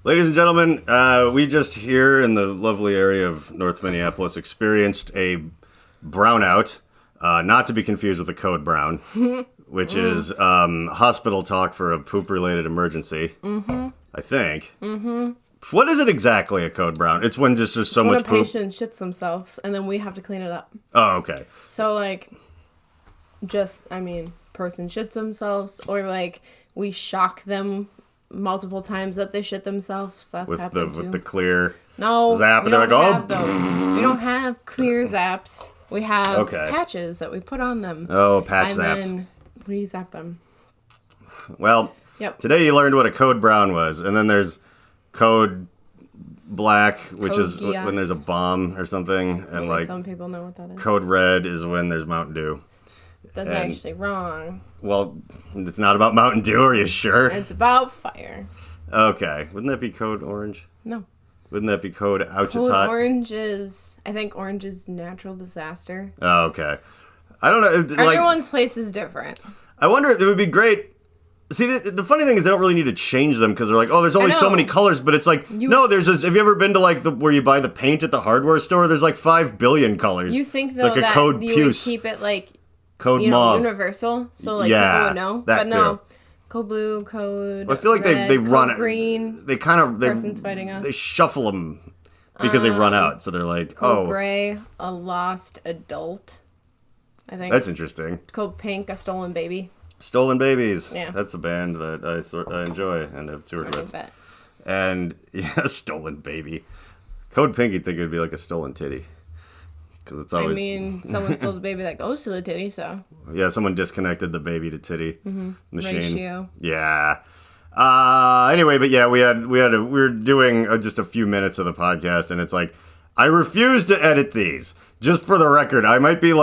Ladies and gentlemen, we just here in the lovely area of North Minneapolis experienced a brownout, not to be confused with a code brown, which is hospital talk for a poop-related emergency, I think. What is it exactly, a code brown? It's when just there's so much poop. When a patient shits themselves, and then we have to clean it up. Oh, okay. So, person shits themselves, or, we shock them multiple times that they shit themselves. That's happened too. With the clear zap, and they're like, oh. Those. We don't have clear zaps. We have patches that we put on them. Oh, patch zaps. And then we zap them. Well, today you learned what a code brown was, and then there's code black, which is when there's a bomb or something, and some people know what that is. Code red is when there's Mountain Dew. That's actually wrong. Well, it's not about Mountain Dew, are you sure? It's about fire. Okay. Wouldn't that be code orange? No. Wouldn't that be code ouch it's hot? Code orange is, I think orange is natural disaster. Oh, okay. I don't know. Everyone's place is different. I wonder, it would be great. See, the funny thing is they don't really need to change them because they're like, oh, there's only so many colors, but it's like, no, there's this, have you ever been to where you buy the paint at the hardware store? There's 5 billion colors. You think though that code you puce. Would keep it code mauve. Universal, so people would know. But no, code blue, code I feel like red, they run it. Green. They kind of person's fighting us. They shuffle them because they run out. So they're like, code gray, a lost adult. I think that's interesting. Code pink, a stolen baby. Stolen Babies. Yeah, that's a band that I enjoy and have toured with. Bet. And Stolen Baby. Code pink, you'd think it would be like a stolen titty. Because it's always. Someone stole the baby that goes to the titty, so. Yeah, someone disconnected the baby to titty machine. Ratio. Yeah. Anyway, but yeah, we were doing just a few minutes of the podcast, and it's like, I refuse to edit these. Just for the record, I might be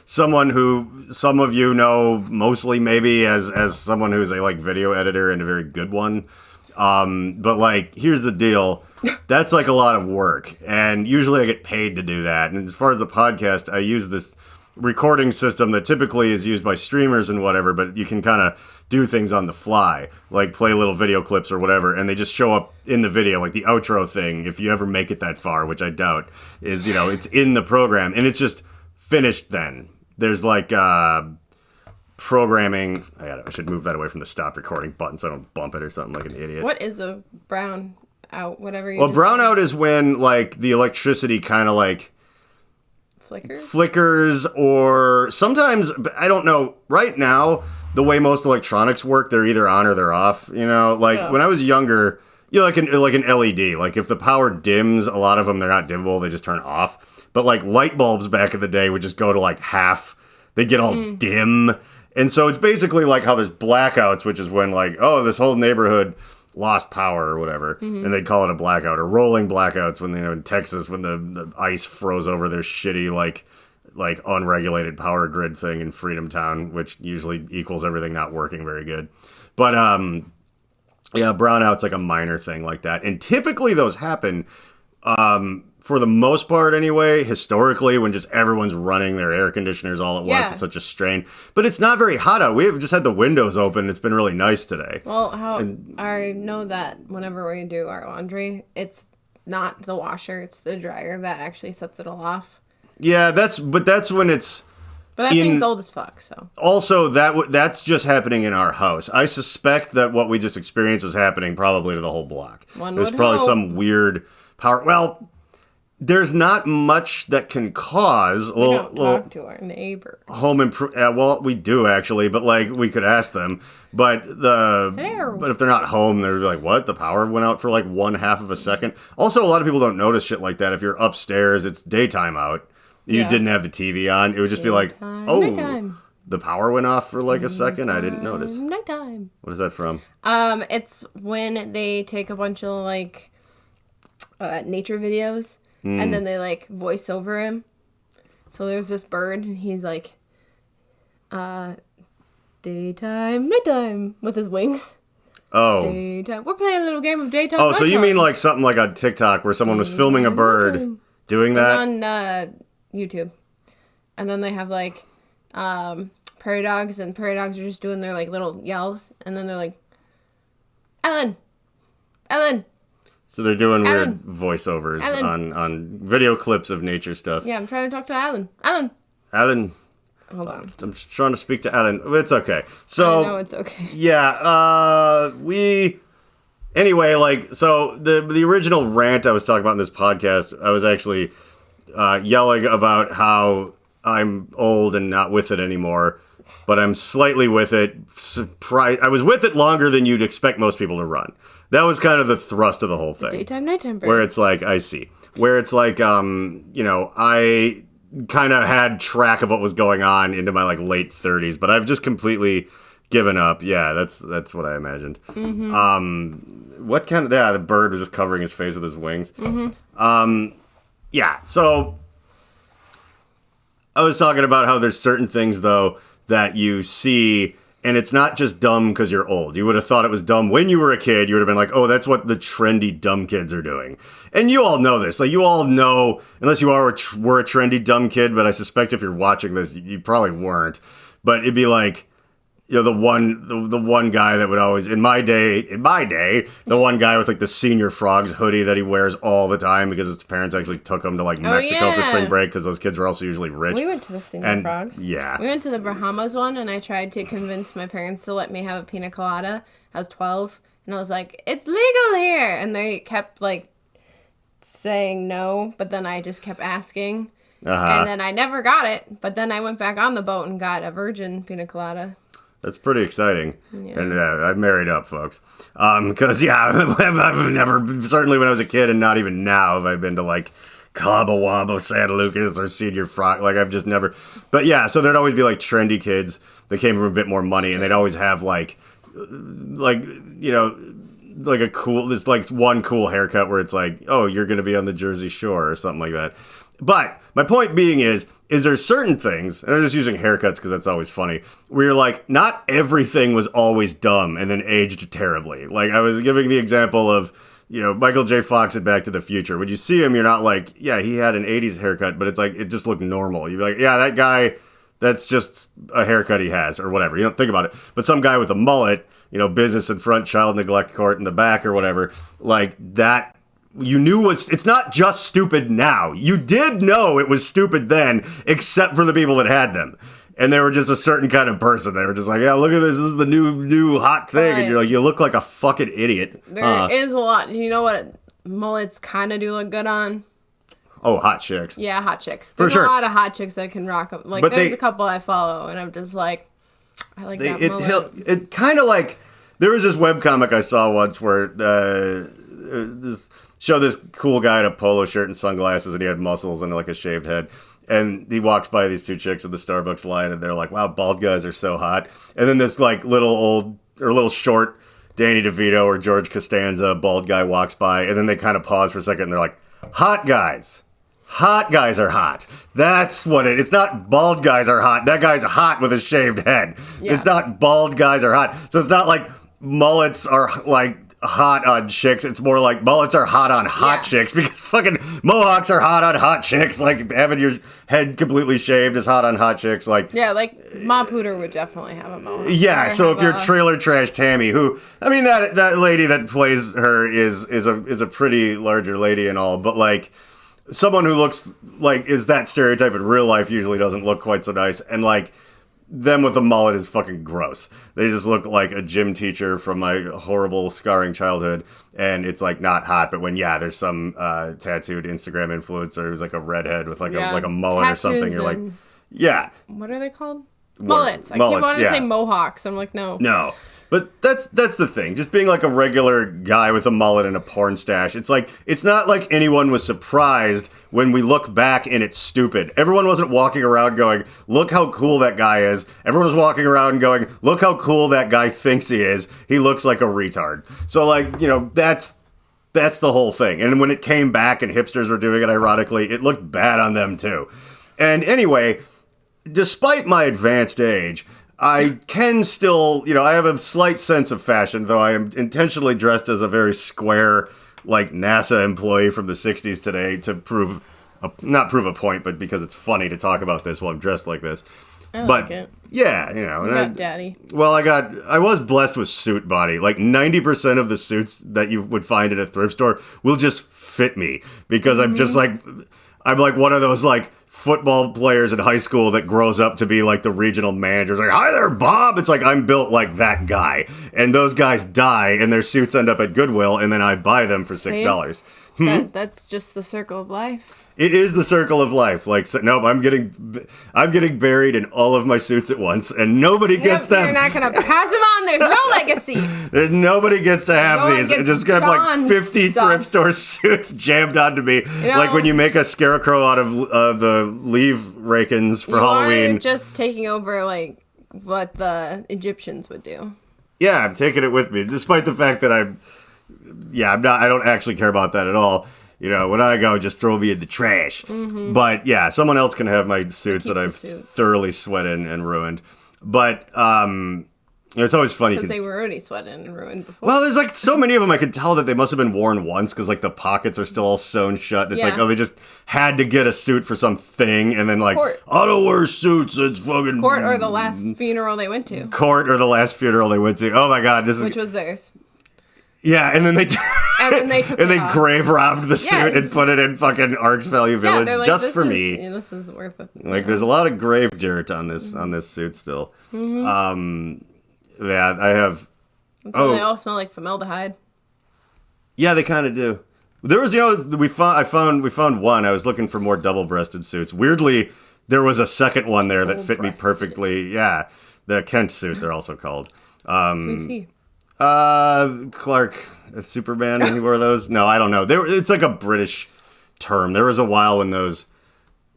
someone who some of you know mostly maybe as someone who's a video editor and a very good one. But here's the deal. That's a lot of work, and usually I get paid to do that. And as far as the podcast, I use this recording system that typically is used by streamers and whatever, but you can kind of do things on the fly, play little video clips or whatever, and they just show up in the video, the outro thing, if you ever make it that far, which I doubt, is, it's in the program, and it's just finished then. There's programming. I should move that away from the stop recording button so I don't bump it or something like an idiot. What is a brown out? Whatever you. Well, brownout is when the electricity kind of flickers, or sometimes I don't know. Right now, the way most electronics work, they're either on or they're off. When I was younger, like an LED. If the power dims, a lot of them they're not dimmable; they just turn off. But light bulbs back in the day would just go to half. They get all dim. And so it's basically how there's blackouts, which is when this whole neighborhood lost power or whatever. And they'd call it a blackout, or rolling blackouts when, in Texas, when the ice froze over their shitty, unregulated power grid thing in Freedom Town, which usually equals everything not working very good. But, yeah, brownout's a minor thing like that. And typically those happen, for the most part anyway, historically, when just everyone's running their air conditioners all at once. It's such a strain. But it's not very hot out. We've just had the windows open. It's been really nice today. Well, I know that whenever we do our laundry, it's not the washer, it's the dryer that actually sets it all off. Yeah, that's when it's... But that thing's old as fuck, so... Also, that's just happening in our house. I suspect that what we just experienced was happening probably to the whole block. There's probably some weird power... Well... There's not much that can cause... We don't talk to our neighbors. Well, we do, actually, but, we could ask them. But if they're not home, they're like, what? The power went out for, 1/2 of a second? Also, a lot of people don't notice shit like that. If you're upstairs, it's daytime out. You didn't have the TV on. It would just be nighttime. The power went off for, a second? I didn't notice. Nighttime. What is that from? It's when they take a bunch of, nature videos... And then they, voice over him. So there's this bird, and he's daytime, nighttime, with his wings. Oh. Daytime. We're playing a little game of daytime, Oh, so you mean something like on TikTok where someone was filming a bird doing that? It's on YouTube. And then they have, prairie dogs, and prairie dogs are just doing their, little yells. And then they're Ellen! So they're doing Alan. weird voiceovers Alan. on video clips of nature stuff. Yeah, I'm trying to talk to Alan. Alan. Hold on. I'm just trying to speak to Alan. It's okay. So I know it's okay. Yeah, anyway, like, so the original rant I was talking about in this podcast, I was actually yelling about how I'm old and not with it anymore, but I'm slightly with it. I was with it longer than you'd expect most people to run. That was kind of the thrust of the whole thing. Daytime, nighttime bird. Where it's like, I see. Where it's like, I kind of had track of what was going on into my like late 30s, but I've just completely given up. Yeah, that's what I imagined. Mm-hmm. What kind of, the bird was just covering his face with his wings. Mm-hmm. Yeah, so I was talking about how there's certain things though that you see, and it's not just dumb because you're old. You would have thought it was dumb when you were a kid. You would have been like, oh, that's what the trendy dumb kids are doing. And you all know this. Like, you all know, unless you were a trendy dumb kid, but I suspect if you're watching this, you probably weren't. But it'd be like, you know, the one guy that would always, in my day, the one guy with like the Senior Frogs hoodie that he wears all the time because his parents actually took him to like Mexico for spring break because those kids were also usually rich. We went to the Senior Frogs. Yeah. We went to the Bahamas one, and I tried to convince my parents to let me have a pina colada. I was 12, and I was like, it's legal here! And they kept like saying no, but then I just kept asking. And then I never got it, but then I went back on the boat and got a virgin pina colada. That's pretty exciting. Yeah. And I've married up, folks. Because, I've never, certainly when I was a kid and not even now, have I been to, like, Cabo Wabo, San Lucas, or Senior Frog. Like, I've just never. But, yeah, so there'd always be, like, trendy kids that came from a bit more money, and they'd always have, like you know, like a cool, this, like, one cool haircut where it's like, oh, you're going to be on the Jersey Shore or something like that. But my point being is there certain things, and I'm just using haircuts because that's always funny, where you're like, not everything was always dumb and then aged terribly. Like, I was giving the example of, you know, Michael J. Fox in Back to the Future. When you see him, you're not like, yeah, he had an 80s haircut, but it's like, it just looked normal. You'd be like, yeah, that guy, that's just a haircut he has, or whatever. You don't think about it. But some guy with a mullet, you know, business in front, child neglect court in the back, or whatever, like that, you knew it's not just stupid now. You did know it was stupid then, except for the people that had them. And they were just a certain kind of person. They were just like, yeah, look at this. This is the new hot thing. Right. And you're like, you look like a fucking idiot. There is a lot. You know what mullets kind of do look good on? Oh, hot chicks. Yeah, hot chicks. There's a lot of hot chicks that can rock them. Like, but there's a couple I follow, and I'm just like, I like that mullet. It kind of like, there was this webcomic I saw once where show this cool guy in a polo shirt and sunglasses, and he had muscles and like a shaved head. And he walks by these two chicks in the Starbucks line, and they're like, wow, bald guys are so hot. And then this like little short Danny DeVito or George Costanza bald guy walks by, and then they kind of pause for a second, and they're like, hot guys. Hot guys are hot. That's what it's not bald guys are hot. That guy's hot with a shaved head. Yeah. It's not bald guys are hot. So it's not like mullets are like hot on chicks. It's more like mullets are hot on hot chicks, because fucking mohawks are hot on hot chicks. Like, having your head completely shaved is hot on hot chicks. Like, yeah, like Ma Pooter would definitely have a mohawk. Yeah, so if you're Trailer Trash Tammy, who, I mean, that lady that plays her is a pretty larger lady and all, but like, someone who looks like is that stereotype in real life usually doesn't look quite so nice, and like, them with a mullet is fucking gross. They just look like a gym teacher from my horrible scarring childhood, and it's like not hot. But when there's some tattooed Instagram influencer who's like a redhead with like a mullet or something, you're like, yeah. What are they called? Mullets. I keep wanting to say mohawks. I'm like, no. No. But that's the thing. Just being like a regular guy with a mullet and a porn stash. It's like, it's not like anyone was surprised when we look back and it's stupid. Everyone wasn't walking around going, look how cool that guy is. Everyone was walking around going, look how cool that guy thinks he is. He looks like a retard. So like, you know, that's the whole thing. And when it came back and hipsters were doing it, ironically, it looked bad on them too. And anyway, despite my advanced age, I can still, you know, I have a slight sense of fashion, though I am intentionally dressed as a very square, like, NASA employee from the 60s today to not prove a point, but because it's funny to talk about this while I'm dressed like this. I but like it. yeah, you know. You got daddy. Well, I was blessed with suit body. Like 90% of the suits that you would find at a thrift store will just fit me because I'm just like, I'm like one of those like football players in high school that grows up to be like the regional manager. It's like, hi there, Bob. It's like, I'm built like that guy. And those guys die and their suits end up at Goodwill and then I buy them for $6. That's just the circle of life. It is the circle of life. Like, so, nope, I'm getting buried in all of my suits at once, and nobody gets them. You're not gonna pass them on. There's no legacy. There's nobody gets to have No one these. gets Just gonna have like 50 stuff. thrift store suits jammed onto me, like when you make a scarecrow out of the leaf rakins for Halloween. Are just taking over like what the Egyptians would do. Yeah, I'm taking it with me, despite the fact that I'm not. I don't actually care about that at all. You know, when I go, just throw me in the trash. But yeah, someone else can have my suits that I've thoroughly sweated and ruined. But it's always funny because they were already sweated and ruined before. Well, there's like so many of them. I could tell that they must have been worn once because like the pockets are still all sewn shut. And it's like, oh, they just had to get a suit for something, and then like, I don't wear suits. It's fucking Court or the last funeral they went to. Court or the last funeral they went to. Oh my God, which was theirs. Yeah, and then they took and they grave robbed the suit and put it in fucking Arks Value Village like, just for me. This is worth it. Like, there's a lot of grave dirt on this suit still. Yeah, I have. They all smell like formaldehyde. Yeah, they kind of do. There was, we found one. I was looking for more double-breasted suits. Weirdly, there was a second one there that fit me perfectly. Yeah, the Kent suit. They're also called. Who's he? Clark, Superman. He wore those. No, I don't know. It's like a British term. There was a while when those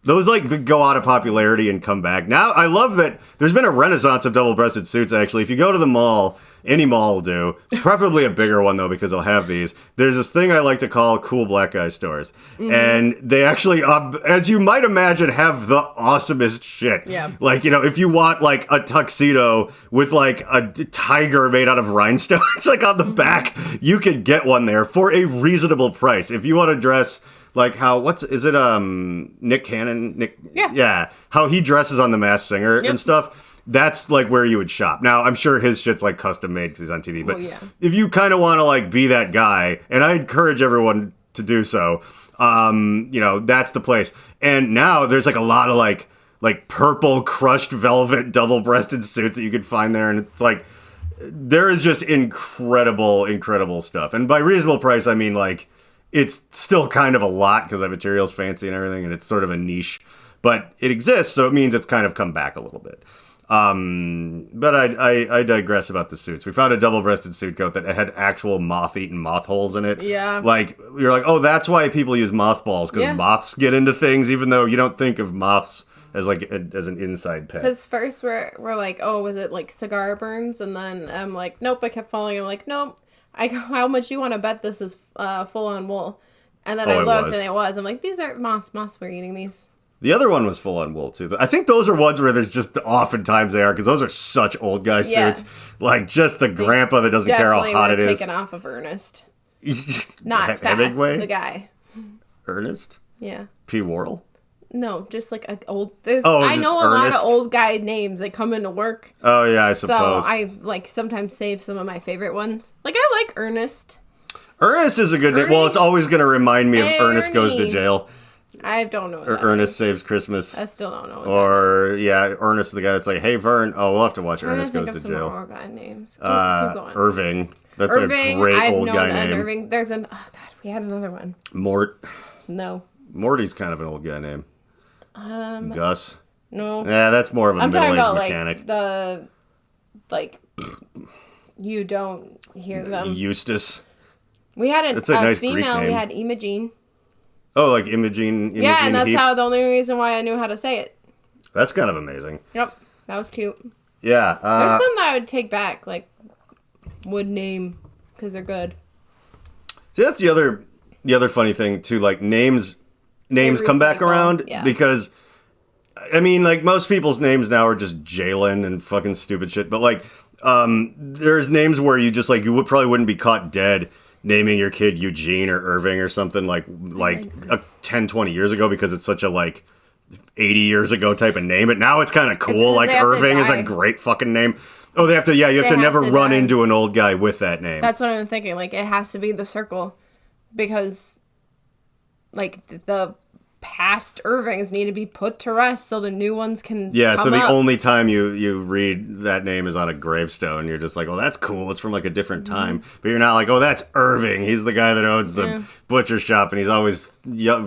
like go out of popularity and come back. Now I love that there's been a renaissance of double-breasted suits. Actually, if you go to the mall, any mall will do. Preferably a bigger one though, because they'll have these. There's this thing I like to call cool black guy stores, and they actually, as you might imagine, have the awesomest shit. Yeah. Like, if you want like a tuxedo with like a tiger made out of rhinestones, like on the back, you could get one there for a reasonable price. If you want to dress like Nick Cannon? Yeah. How he dresses on The Masked Singer and stuff. That's like where you would shop. Now, I'm sure his shit's like custom made because he's on TV. But if you kind of want to like be that guy, and I encourage everyone to do so, that's the place. And now there's like a lot of like purple crushed velvet double-breasted suits that you could find there. And it's like, there is just incredible stuff. And by reasonable price, I mean like, it's still kind of a lot because the material's fancy and everything, and it's sort of a niche. But it exists, so it means it's kind of come back a little bit. But I digress about the suits. We found a double-breasted suit coat that had actual moth-eaten moth holes in it. Yeah. Like, you're like, oh, that's why people use mothballs, because moths get into things, even though you don't think of moths as like as an inside pet. Because first we're like, oh, was it like cigar burns? And then I'm like, nope, I kept following. I'm like, nope. How much you want to bet this is full-on wool? And then I looked, and it was. I'm like, these are moths. Moths were eating these. The other one was full-on wool, too. I think those are ones where there's just oftentimes they are, because those are such old guy suits. Like, just the grandpa that doesn't care how hot it is. Taken off of Ernest. Not Fast, the guy. Ernest? Yeah. P. Worrell? No, just like an old. I know a lot of old guy names that come into work. Oh yeah, I suppose. So I like sometimes save some of my favorite ones. Like I like Ernest. Ernest is a good name. Well, it's always going to remind me of Ernest Goes to Jail. I don't know. Or Ernest Saves Christmas. I still don't know. Ernest, the guy that's like, hey Vern. Oh, we'll have to watch Ernest Goes to Jail. More guy names. Keep going. Irving. That's a great old guy name. Irving. There's oh god, we had another one. Mort. No. Morty's kind of an old guy name. Gus. No. Yeah, that's more of a middle-aged mechanic. Like you don't hear them. Eustace. We had a nice female. We had Imogene. Oh, like Imogene. Yeah, and that's the only reason why I knew how to say it. That's kind of amazing. Yep, that was cute. Yeah. There's some that I would take back, like would name because they're good. See, that's the other funny thing too. Like names come back around because, I mean, like most people's names now are just Jalen and fucking stupid shit. But like, there's names where you just like probably wouldn't be caught dead naming your kid Eugene or Irving or something like 10, 20 years ago because it's such a like 80 years ago type of name. But now it's kind of 'cause cool. Like they have to Irving is a die. great fucking name. Oh, they have to. Yeah, you have to never run die. into an old guy with that name. That's what I'm thinking. Like, it has to be the circle, because, like, the past Irvings need to be put to rest so the new ones can. Yeah, so the up. only time you read that name is on a gravestone. You're just like, oh, that's cool. It's from like a different time. But you're not like, oh, that's Irving. He's the guy that owns the butcher shop, and he's always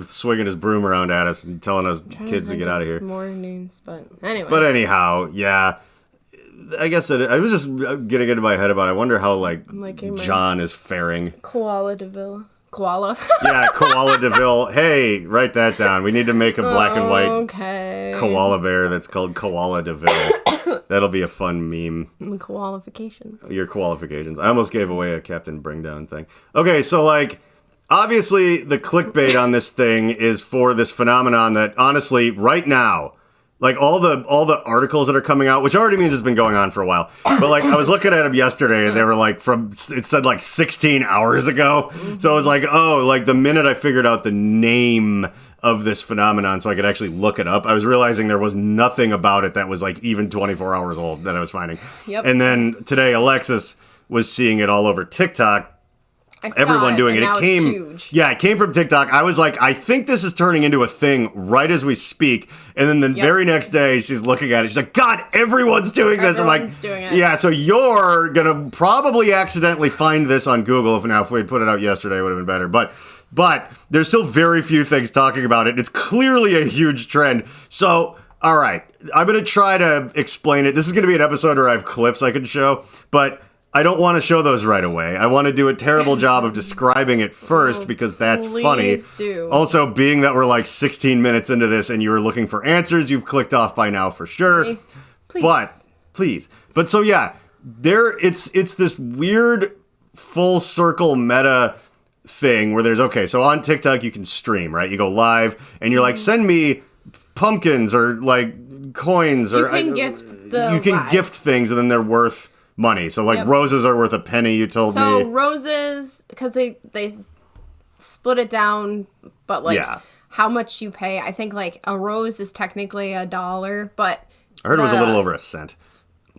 swinging his broom around at us and telling us kids to get out of here. More names, but anyway. But anyhow, yeah. I guess I was just getting into my head about it. I wonder how, like John is faring. Koala DeVille. Koala. Yeah, Koala DeVille. Hey, write that down. We need to make a black and white koala bear that's called Koala DeVille. That'll be a fun meme. Qualifications. Your qualifications. I almost gave away a Captain Bringdown thing. Okay, so, like, obviously the clickbait on this thing is for this phenomenon that, honestly, right now, like, all the articles that are coming out, which already means it's been going on for a while. But, like, I was looking at them yesterday, and they were, like, it said, like, 16 hours ago. So I was like, oh, like, the minute I figured out the name of this phenomenon so I could actually look it up, I was realizing there was nothing about it that was, like, even 24 hours old that I was finding. Yep. And then today, Alexis was seeing it all over TikTok. Everyone doing it. It came, huge. Yeah, it came from TikTok. I was like, I think this is turning into a thing right as we speak. And then the very next day, she's looking at it. She's like, God, everyone's doing this. I'm like, doing it. Yeah, so you're gonna probably accidentally find this on Google. If we had put it out yesterday, it would have been better. But there's still very few things talking about it. It's clearly a huge trend. So, all right, I'm gonna try to explain it. This is gonna be an episode where I have clips I can show, but I don't want to show those right away. I want to do a terrible job of describing it first because that's funny. Do. Also, being that we're like 16 minutes into this and you were looking for answers, you've clicked off by now for sure. Please. But so yeah, it's this weird full circle meta thing where so on TikTok you can stream, right? You go live and you're like, send me pumpkins or like coins or you can gift things and then they're worth money. So like roses are worth a penny, you told me. So roses, because they split it down, but like how much you pay. I think like a rose is technically $1, but I heard it was a little over a cent.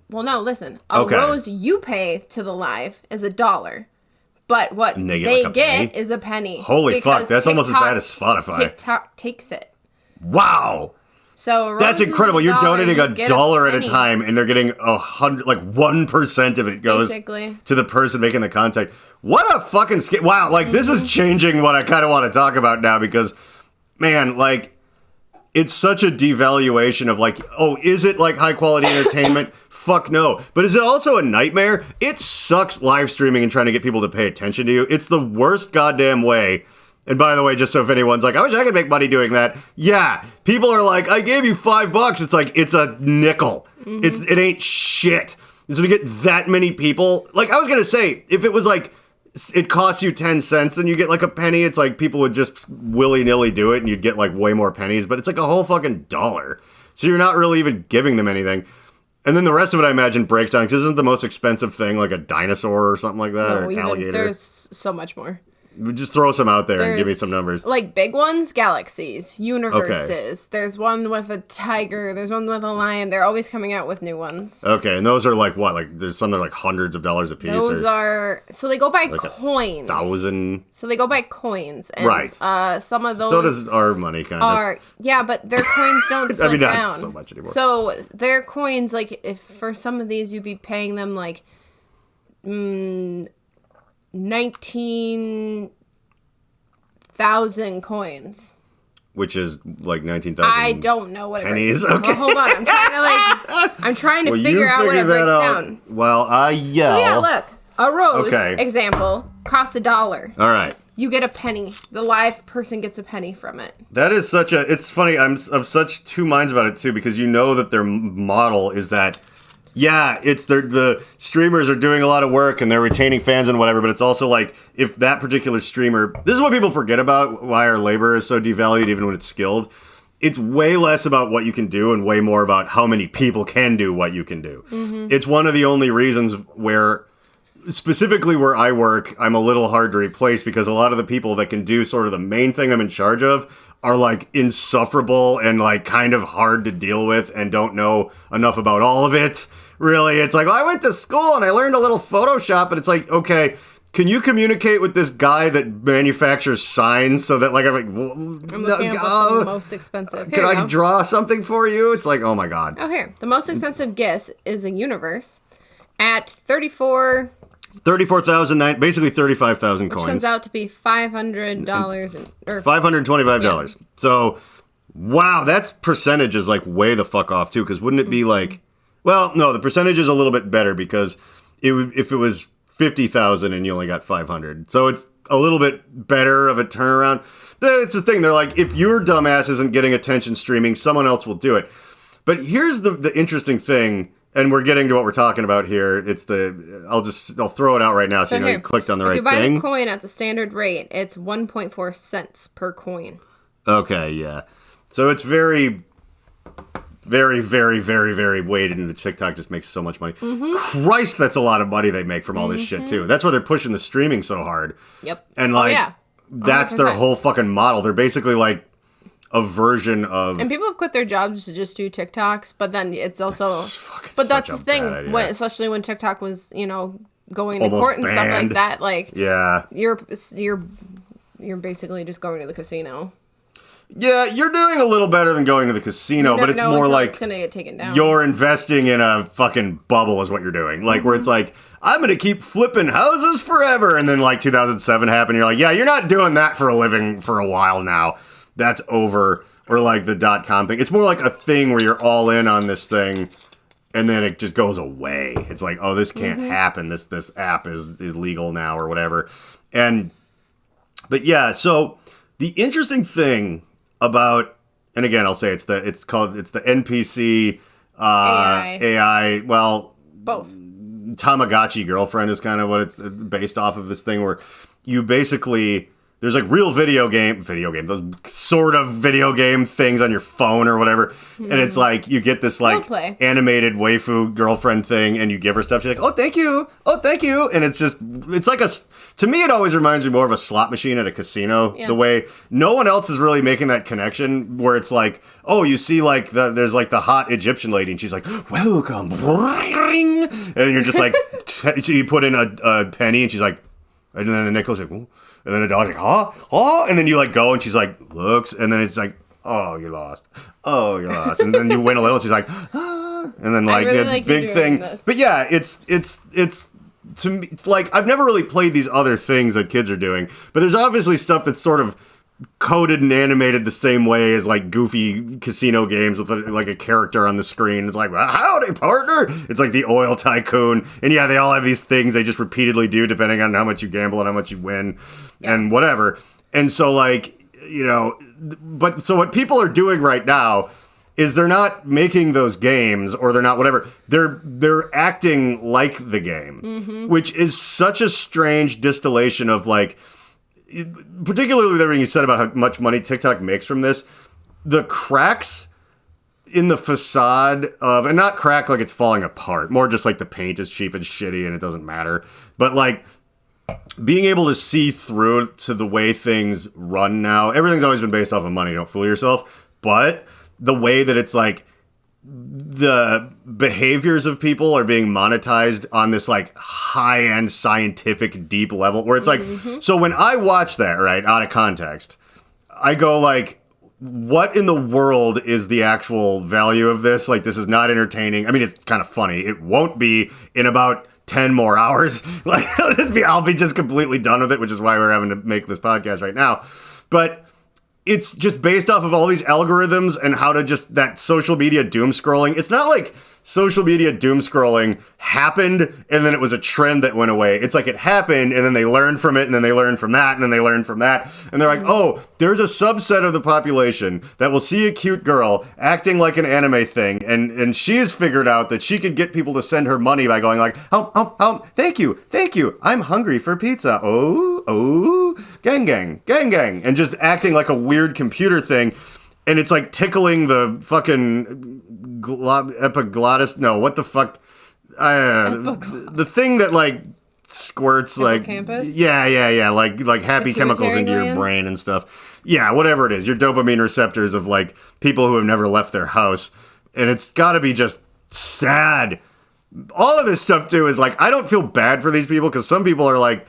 Well, no, listen. A rose you pay to the live is $1. But what they get is a penny. Holy fuck, that's almost as bad as Spotify. TikTok takes it. Wow. So that's incredible. You're donating $1 at a time, and they're getting 100, like 1% of it goes to the person making the content. What a fucking wow! Like this is changing what I kind of want to talk about now because, man, like it's such a devaluation of like, oh, is it like high quality entertainment? Fuck no. But is it also a nightmare? It sucks live streaming and trying to get people to pay attention to you. It's the worst goddamn way. And by the way, just so if anyone's like, I wish I could make money doing that. Yeah, people are like, I gave you $5. It's like, it's a nickel. It ain't shit. And so to get that many people, like I was going to say, if it was like, it costs you 10 cents and you get like a penny, it's like people would just willy-nilly do it and you'd get like way more pennies, but it's like a whole fucking $1. So you're not really even giving them anything. And then the rest of it, I imagine, breaks down because isn't the most expensive thing like a dinosaur or something like that, or an alligator? There's so much more. Just throw some out there and give me some numbers. Like big ones, galaxies, universes. Okay. There's one with a tiger. There's one with a lion. They're always coming out with new ones. Okay, and those are like what? Like there's some that are like hundreds of dollars a piece. Those are so they go by like coins. 1,000. So they go by coins. And, right. Some of those. So does our money kind of. Yeah, but their coins don't split down. Not so much anymore. So their coins, like if for some of these you'd be paying them like 19,000 coins. Which is like 19,000 I don't know what pennies. It is. Okay. Well, hold on. I'm trying to figure out what it breaks down. Well, So yeah, look. A rose, example, costs $1. All right. You get a penny. The live person gets a penny from it. That is it's funny. I'm of such two minds about it too, because you know that their model is that, yeah, it's the streamers are doing a lot of work and they're retaining fans and whatever, but it's also like if that particular streamer, this is what people forget about why our labor is so devalued even when it's skilled. It's way less about what you can do and way more about how many people can do what you can do. Mm-hmm. It's one of the only reasons where specifically where I work, I'm a little hard to replace because a lot of the people that can do sort of the main thing I'm in charge of are like insufferable and like kind of hard to deal with and don't know enough about all of it. Really, it's like, well, I went to school and I learned a little Photoshop, but it's like, okay, can you communicate with this guy that manufactures signs so that like I'm like, I'm looking at what's the most expensive. Can I draw something for you? It's like, oh my god. Oh, here. The most expensive guess is a universe at 34,000, basically 35,000 coins. Which comes out to be $500 or $525. Yeah. So, wow, that's percentage is like way the fuck off too. Because wouldn't it be like, well, no, the percentage is a little bit better because it would if it was 50,000 and you only got 500. So it's a little bit better of a turnaround. It's the thing. They're like, if your dumbass isn't getting attention streaming, someone else will do it. But here's the interesting thing. And we're getting to what we're talking about here. It's I'll throw it out right now so you know you clicked on the right thing. If you buy a coin at the standard rate, it's 1.4 cents per coin. Okay, yeah. So it's very, very, very, very, very weighted into TikTok just makes so much money. Mm-hmm. Christ, that's a lot of money they make from all this shit too. That's why they're pushing the streaming so hard. Yep. And like, that's their whole fucking model. They're basically like a version of... And people have quit their jobs to just do TikToks, but then it's also... But that's the thing, especially when TikTok was, going to court and stuff like that. Like, yeah, you're basically just going to the casino. Yeah, you're doing a little better than going to the casino, but it's more like it's gonna get taken down. You're investing in a fucking bubble is what you're doing. Like, where it's like, I'm gonna keep flipping houses forever, and then like 2007 happened, you're like, yeah, you're not doing that for a living for a while now. That's over. Or like the .com thing. It's more like a thing where you're all in on this thing, and then it just goes away. It's like, oh, this can't happen. This app is legal now or whatever. But yeah, so the interesting thing about, and again, I'll say it's the NPC AI. Well, both. Tamagotchi girlfriend is kind of what it's based off of, this thing where you basically... There's like real video game, those sort of video game things on your phone or whatever. And it's like, you get this like animated waifu girlfriend thing and you give her stuff. She's like, oh, thank you. Oh, thank you. And it's like to me, it always reminds me more of a slot machine at a casino. Yeah. The way no one else is really making that connection where it's like, oh, you see like there's like the hot Egyptian lady and she's like, welcome. And you're just like, you put in a penny and she's like, and then the nickel's like, ooh. And then the dog's like, oh, and then you like go and she's like, looks, and then it's like, oh, you're lost. Oh, you're lost. And then you win a little, and she's like, ah, and then like the big thing. This. But yeah, it's to me, it's like, I've never really played these other things that kids are doing, but there's obviously stuff that's sort of coded and animated the same way as like goofy casino games with like a character on the screen. It's like, well, howdy, partner. It's like the oil tycoon. And yeah, they all have these things they just repeatedly do depending on how much you gamble and how much you win and whatever. And so like, but so what people are doing right now is they're not making those games or they're not whatever. They're acting like the game, which is such a strange distillation of like, particularly with everything you said about how much money TikTok makes from this, the cracks in the facade of, and not crack like it's falling apart, more just like the paint is cheap and shitty and it doesn't matter, but like being able to see through to the way things run now. Everything's always been based off of money, don't fool yourself, but the way that it's like the behaviors of people are being monetized on this like high-end scientific deep level where it's like, so when I watch that, right, out of context, I go like, what in the world is the actual value of this? Like, this is not entertaining. I mean, it's kind of funny. It won't be in about 10 more hours. Like, I'll be just completely done with it, which is why we're having to make this podcast right now. But it's just based off of all these algorithms and how to just that social media doom scrolling. It's not like social media doom scrolling happened and then it was a trend that went away. It's like it happened and then they learned from it and then they learned from that and then they learned from that. And they're like, oh, there's a subset of the population that will see a cute girl acting like an anime thing. And she's figured out that she could get people to send her money by going like, thank you. I'm hungry for pizza. Oh, gang. And just acting like a weird computer thing. And it's like tickling the fucking epiglottis. No, what the fuck? The thing that like squirts like yeah, like happy chemicals into your brain and stuff. Yeah, whatever it is, your dopamine receptors of like people who have never left their house, and it's got to be just sad. All of this stuff too is like I don't feel bad for these people because some people are like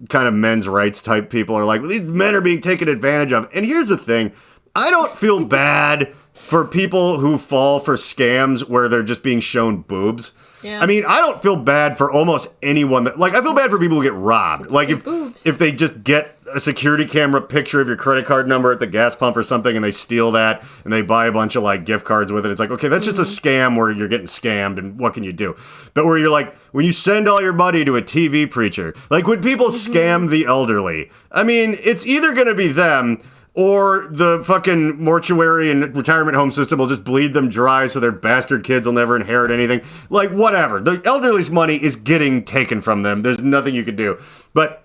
kind of men's rights type people are like these men are being taken advantage of, and here's the thing, I don't feel bad for people who fall for scams where they're just being shown boobs. Yeah. I mean, I don't feel bad for almost anyone that, like, I feel bad for people who get robbed. Like, if they just get a security camera picture of your credit card number at the gas pump or something and they steal that and they buy a bunch of, like, gift cards with it, it's like, okay, that's just a scam where you're getting scammed and what can you do? But where you're like, when you send all your money to a TV preacher, like, when people scam the elderly, I mean, it's either going to be them or the fucking mortuary and retirement home system will just bleed them dry so their bastard kids will never inherit anything. Like, whatever. The elderly's money is getting taken from them. There's nothing you can do. But,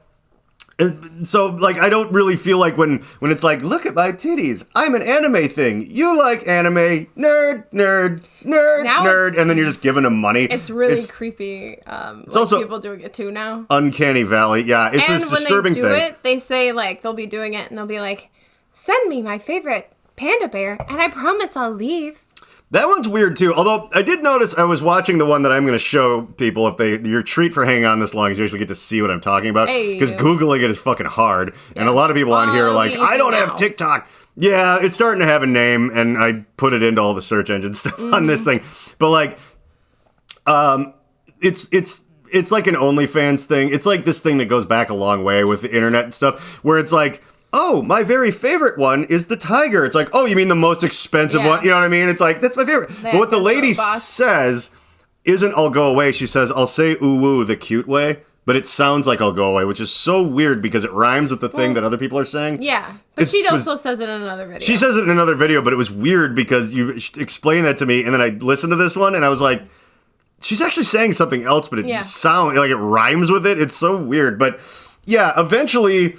so, like, I don't really feel like when it's like, look at my titties. I'm an anime thing. You like anime. Nerd. And then you're just giving them money. It's really creepy. It's also people doing it too now. Uncanny Valley. Yeah, it's this disturbing thing. And when they do it, they say, like, they'll be doing it and they'll be like, send me my favorite panda bear, and I promise I'll leave. That one's weird, too. Although, I did notice I was watching the one that I'm going to show people. Your treat for hanging on this long is you actually get to see what I'm talking about. Because Googling it is fucking hard. Yeah. And a lot of people on here are like, I don't have TikTok. Yeah, it's starting to have a name, and I put it into all the search engine stuff on this thing. But, like, it's like an OnlyFans thing. It's like this thing that goes back a long way with the internet and stuff, where it's like, oh, my very favorite one is the tiger. It's like, oh, you mean the most expensive one? You know what I mean? It's like, that's my favorite. But what the lady says isn't I'll go away. She says, I'll say ooh woo the cute way, but it sounds like I'll go away, which is so weird because it rhymes with the thing that other people are saying. Yeah, but she also says it in another video. She says it in another video, but it was weird because you explained that to me, and then I listened to this one, and I was like, she's actually saying something else, but it sounds like it rhymes with it. It's so weird. But yeah, eventually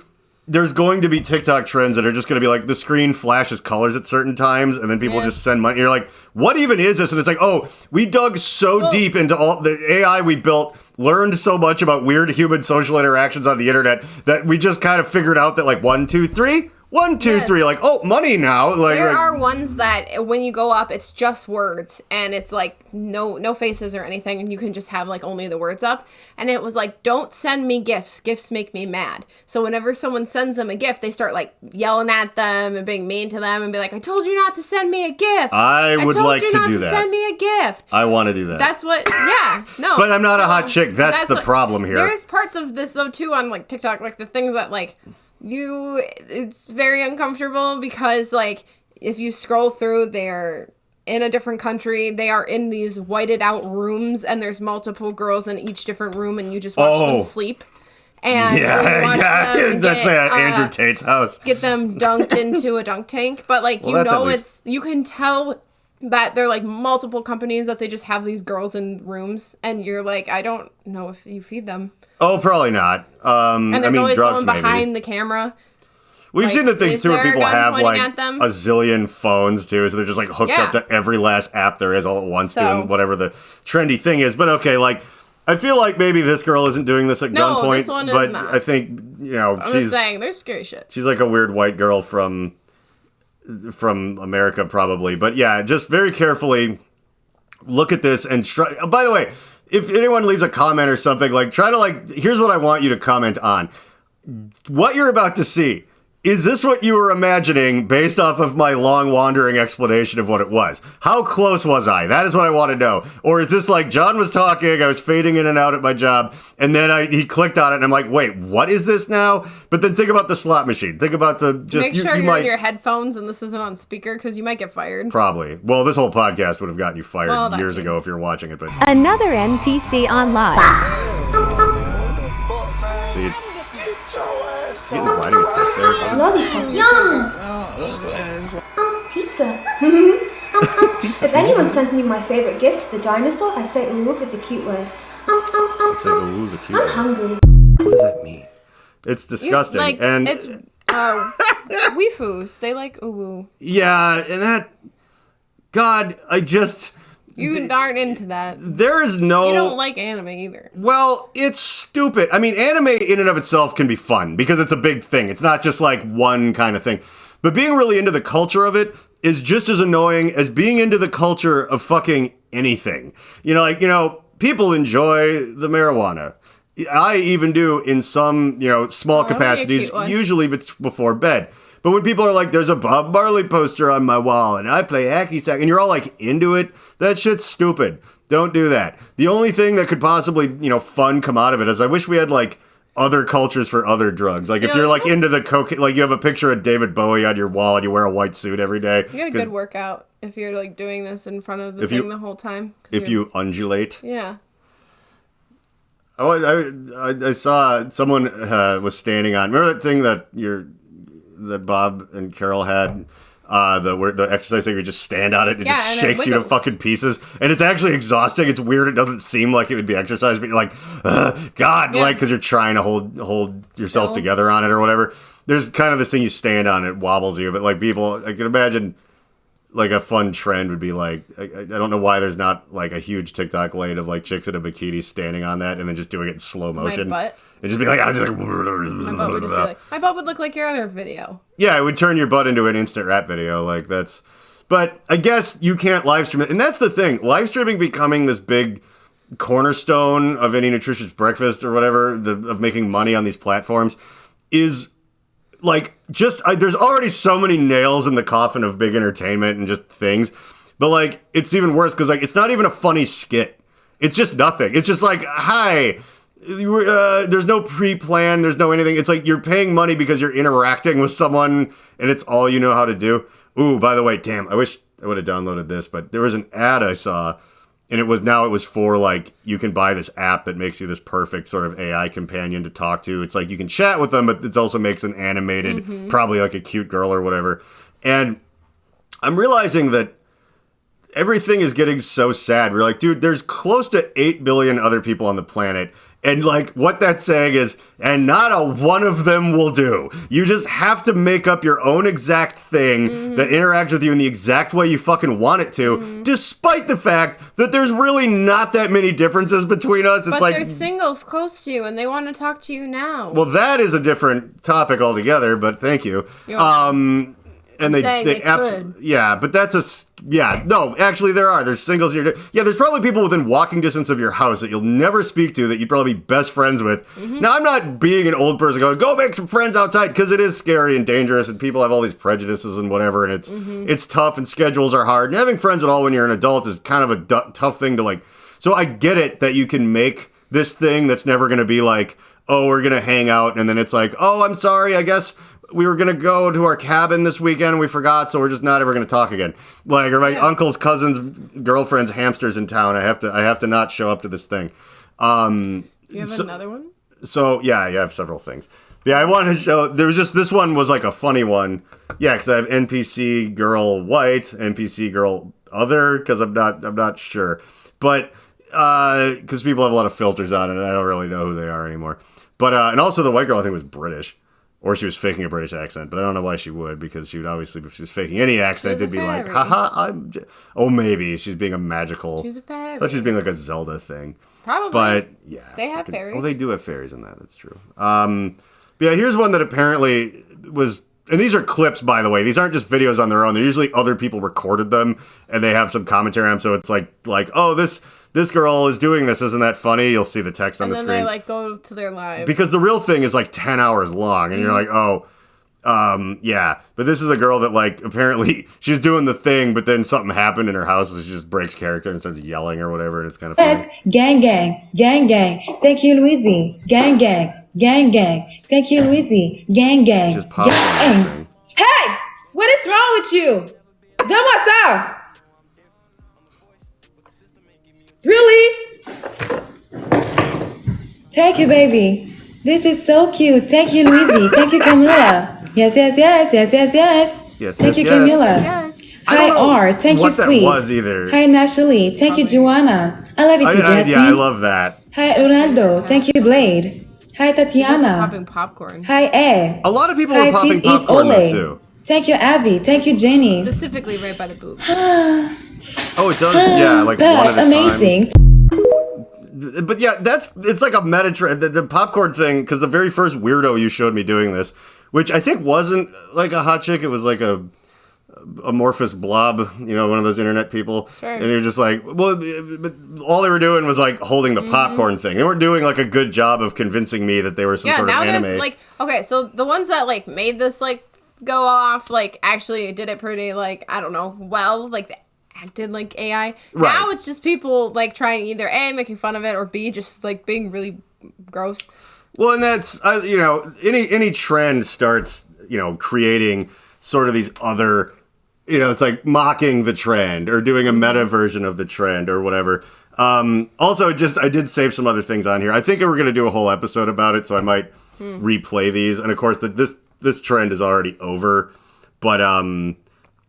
there's going to be TikTok trends that are just going to be like the screen flashes colors at certain times and then people just send money. You're like, what even is this? And it's like, oh, we dug so deep into all the AI we built, learned so much about weird human social interactions on the internet that we just kind of figured out that like 1, 2, 3. 1, 2, 3, like, oh, money now. Like, there are ones that when you go up, it's just words and it's like no faces or anything, and you can just have like only the words up. And it was like, don't send me gifts. Gifts make me mad. So whenever someone sends them a gift, they start like yelling at them and being mean to them and be like, I told you not to send me a gift. I would like to do that. I told you not to send me a gift. I want to do that. That's what, no. But I'm not a hot chick. That's the problem here. There's parts of this though too on like TikTok, like the things that like, it's very uncomfortable because like if you scroll through, they're in a different country, they are in these whited out rooms and there's multiple girls in each different room and you just watch them sleep and that's Andrew Tate's house, get them dunked into a dunk tank, but like you can tell that they're like multiple companies that they just have these girls in rooms and you're like, I don't know if you feed them. Oh, probably not. And there's always someone behind the camera. We've seen the things too where people have like a zillion phones too, so they're just like hooked up to every last app there is all at once doing whatever the trendy thing is. But okay, like I feel like maybe this girl isn't doing this at gunpoint, this one but is not. I think I'm just saying there's scary shit. She's like a weird white girl from America probably, but yeah, just very carefully look at this and try. By the way, if anyone leaves a comment or something, like try to like, here's what I want you to comment on. What you're about to see. Is this what you were imagining based off of my long wandering explanation of what it was? How close was I? That is what I want to know. Or is this like John was talking, I was fading in and out at my job, and then he clicked on it and I'm like, wait, what is this now? But then think about the slot machine. Think about the just make sure you're in your headphones and this isn't on speaker because you might get fired. Probably. Well, this whole podcast would have gotten you fired years ago if you're watching it. But another NPC on live. See. Lollipop. Yum! Pizza. If anyone sends me my favorite gift, the dinosaur, I say ooh with the cute way. I'm hungry. What does that mean? It's disgusting. And it's weefoos. They like ooh. Yeah, and that God, I just You darn into that. There is no... You don't like anime either. Well, it's stupid. I mean, anime in and of itself can be fun because it's a big thing. It's not just like one kind of thing. But being really into the culture of it is just as annoying as being into the culture of fucking anything. People enjoy the marijuana. I even do in some, small capacities, usually before bed. But when people are like, there's a Bob Marley poster on my wall and I play hacky sack and you're all like into it, that shit's stupid. Don't do that. The only thing that could possibly, fun come out of it is I wish we had like other cultures for other drugs. Like if you're like into the cocaine, like you have a picture of David Bowie on your wall and you wear a white suit every day. You get a good workout if you're like doing this in front of the thing the whole time. If you undulate. Yeah. Oh, I saw someone was standing on. Remember that thing that Bob and Carol had, the exercise thing where you just stand on it and it just shakes you to fucking pieces, and it's actually exhausting. It's weird. It doesn't seem like it would be exercise, but you're like, God, like because you're trying to hold yourself together on it or whatever. There's kind of this thing you stand on, it wobbles you, but like people, I can imagine. Like a fun trend would be like, I don't know why there's not like a huge TikTok lane of like chicks in a bikini standing on that and then just doing it in slow motion. My butt? And just be like, I was just like, my butt would just be like, my butt would look like your other video. Yeah, it would turn your butt into an instant rap video. Like that's, but I guess you can't live stream it. And that's the thing, live streaming becoming this big cornerstone of any nutritious breakfast or whatever, of making money on these platforms is like, there's already so many nails in the coffin of big entertainment and just things. But, like, it's even worse because, like, it's not even a funny skit. It's just nothing. It's just like, hi, there's no pre-plan, there's no anything. It's like you're paying money because you're interacting with someone and it's all you know how to do. Ooh, by the way, damn, I wish I would have downloaded this, but there was an ad I saw. And it was for, like, you can buy this app that makes you this perfect sort of AI companion to talk to. It's like you can chat with them, but it also makes an animated, probably like a cute girl or whatever. And I'm realizing that everything is getting so sad. We're like, dude, there's close to 8 billion other people on the planet. And, like, what that's saying is, and not a one of them will do. You just have to make up your own exact thing that interacts with you in the exact way you fucking want it to, despite the fact that there's really not that many differences between us. It's but there's singles close to you, and they want to talk to you now. Well, that is a different topic altogether, but thank you. And yeah, but actually there's singles here. Yeah, there's probably people within walking distance of your house that you'll never speak to that you'd probably be best friends with. Now, I'm not being an old person going, go make some friends outside, because it is scary and dangerous and people have all these prejudices and whatever, and it's tough and schedules are hard. And having friends at all when you're an adult is kind of a tough thing to like. So I get it that you can make this thing that's never going to be like, oh, we're going to hang out, and then it's like, oh, I'm sorry, I guess we were going to go to our cabin this weekend and we forgot, so we're just not ever going to talk again. Like, or my uncle's cousin's girlfriend's hamster's in town. I have to not show up to this thing. You have another one? So, yeah, I have several things. Yeah, I wanted to show, there was just, this one was like a funny one. Yeah, because I have NPC girl white, NPC girl other, because I'm not sure. But, because people have a lot of filters on it, and I don't really know who they are anymore. But, and also the white girl I think was British. Or she was faking a British accent, but I don't know why she would, because she would obviously, if she was faking any accent, it'd be like, haha, maybe she's being a magical. She's a fairy. I thought she was being like a Zelda thing. Probably. But, yeah. They have fairies. Oh, they do have fairies in that, that's true. But yeah, here's one that apparently was, and these are clips, by the way. These aren't just videos on their own. They're usually other people recorded them, and they have some commentary on them, so it's like, oh, this girl is doing this, isn't that funny? You'll see the text on the screen. And then they, like, go to their live. Because the real thing is, like, 10 hours long, and you're like, oh, yeah. But this is a girl that, like, apparently she's doing the thing, but then something happened in her house, and she just breaks character and starts yelling or whatever, and it's kind of funny. Yes, gang, gang, gang, gang. Thank you, Louise. Gang, gang, gang, gang. Thank you, Louise. Gang, gang, just gang. Hey, what is wrong with you? Then what's up? Really? Thank you, baby. This is so cute. Thank you, Louise. Thank you, Camilla. Yes. Thank you, Camilla. Yes. Hi, R. Thank you, Sweet. What that was either. Hi, Nashali. Thank you, Joanna. I love you too, Jasmine. Yeah, I love that. Hi, Ronaldo. Thank you, Blade. Hi, Tatiana. Popping popcorn. Hi, A. A lot of people were popping popcorn though, too. Thank you, Abby. Thank you, Jenny. Specifically right by the boob. Oh, it does. Yeah, like Pat, one at a amazing. time. But yeah, it's like a meta trend. The popcorn thing, because the very first weirdo you showed me doing this, which I think wasn't like a hot chick, it was like a amorphous blob, one of those internet people. Sure. And you're just like, well, but all they were doing was like holding the popcorn thing. They weren't doing like a good job of convincing me that they were some sort of anime. There's like, okay, so the ones that like made this like go off, like actually did it pretty like, I don't know, well, like they acted like AI. Right. Now it's just people like trying either A, making fun of it, or B, just like being really gross. Well, and that's, any trend starts, creating sort of these other, it's like mocking the trend or doing a meta version of the trend or whatever. Also, I did save some other things on here. I think we're going to do a whole episode about it, so I might replay these. And of course, this trend is already over. But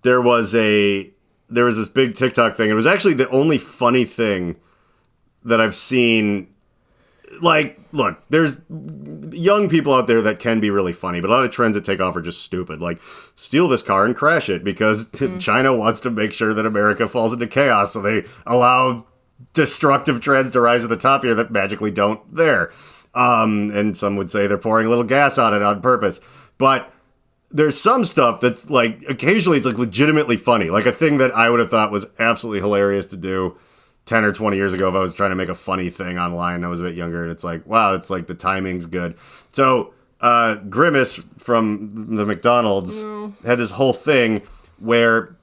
there was this big TikTok thing. It was actually the only funny thing that I've seen. Like, look, there's young people out there that can be really funny, but a lot of trends that take off are just stupid. Like, steal this car and crash it because China wants to make sure that America falls into chaos, so they allow destructive trends to rise to the top here that magically don't there. And some would say they're pouring a little gas on it on purpose. But there's some stuff that's, like, occasionally it's, like, legitimately funny. Like, a thing that I would have thought was absolutely hilarious to do 10 or 20 years ago if I was trying to make a funny thing online and I was a bit younger, and it's like, wow, it's like the timing's good. So Grimace from the McDonald's had this whole thing where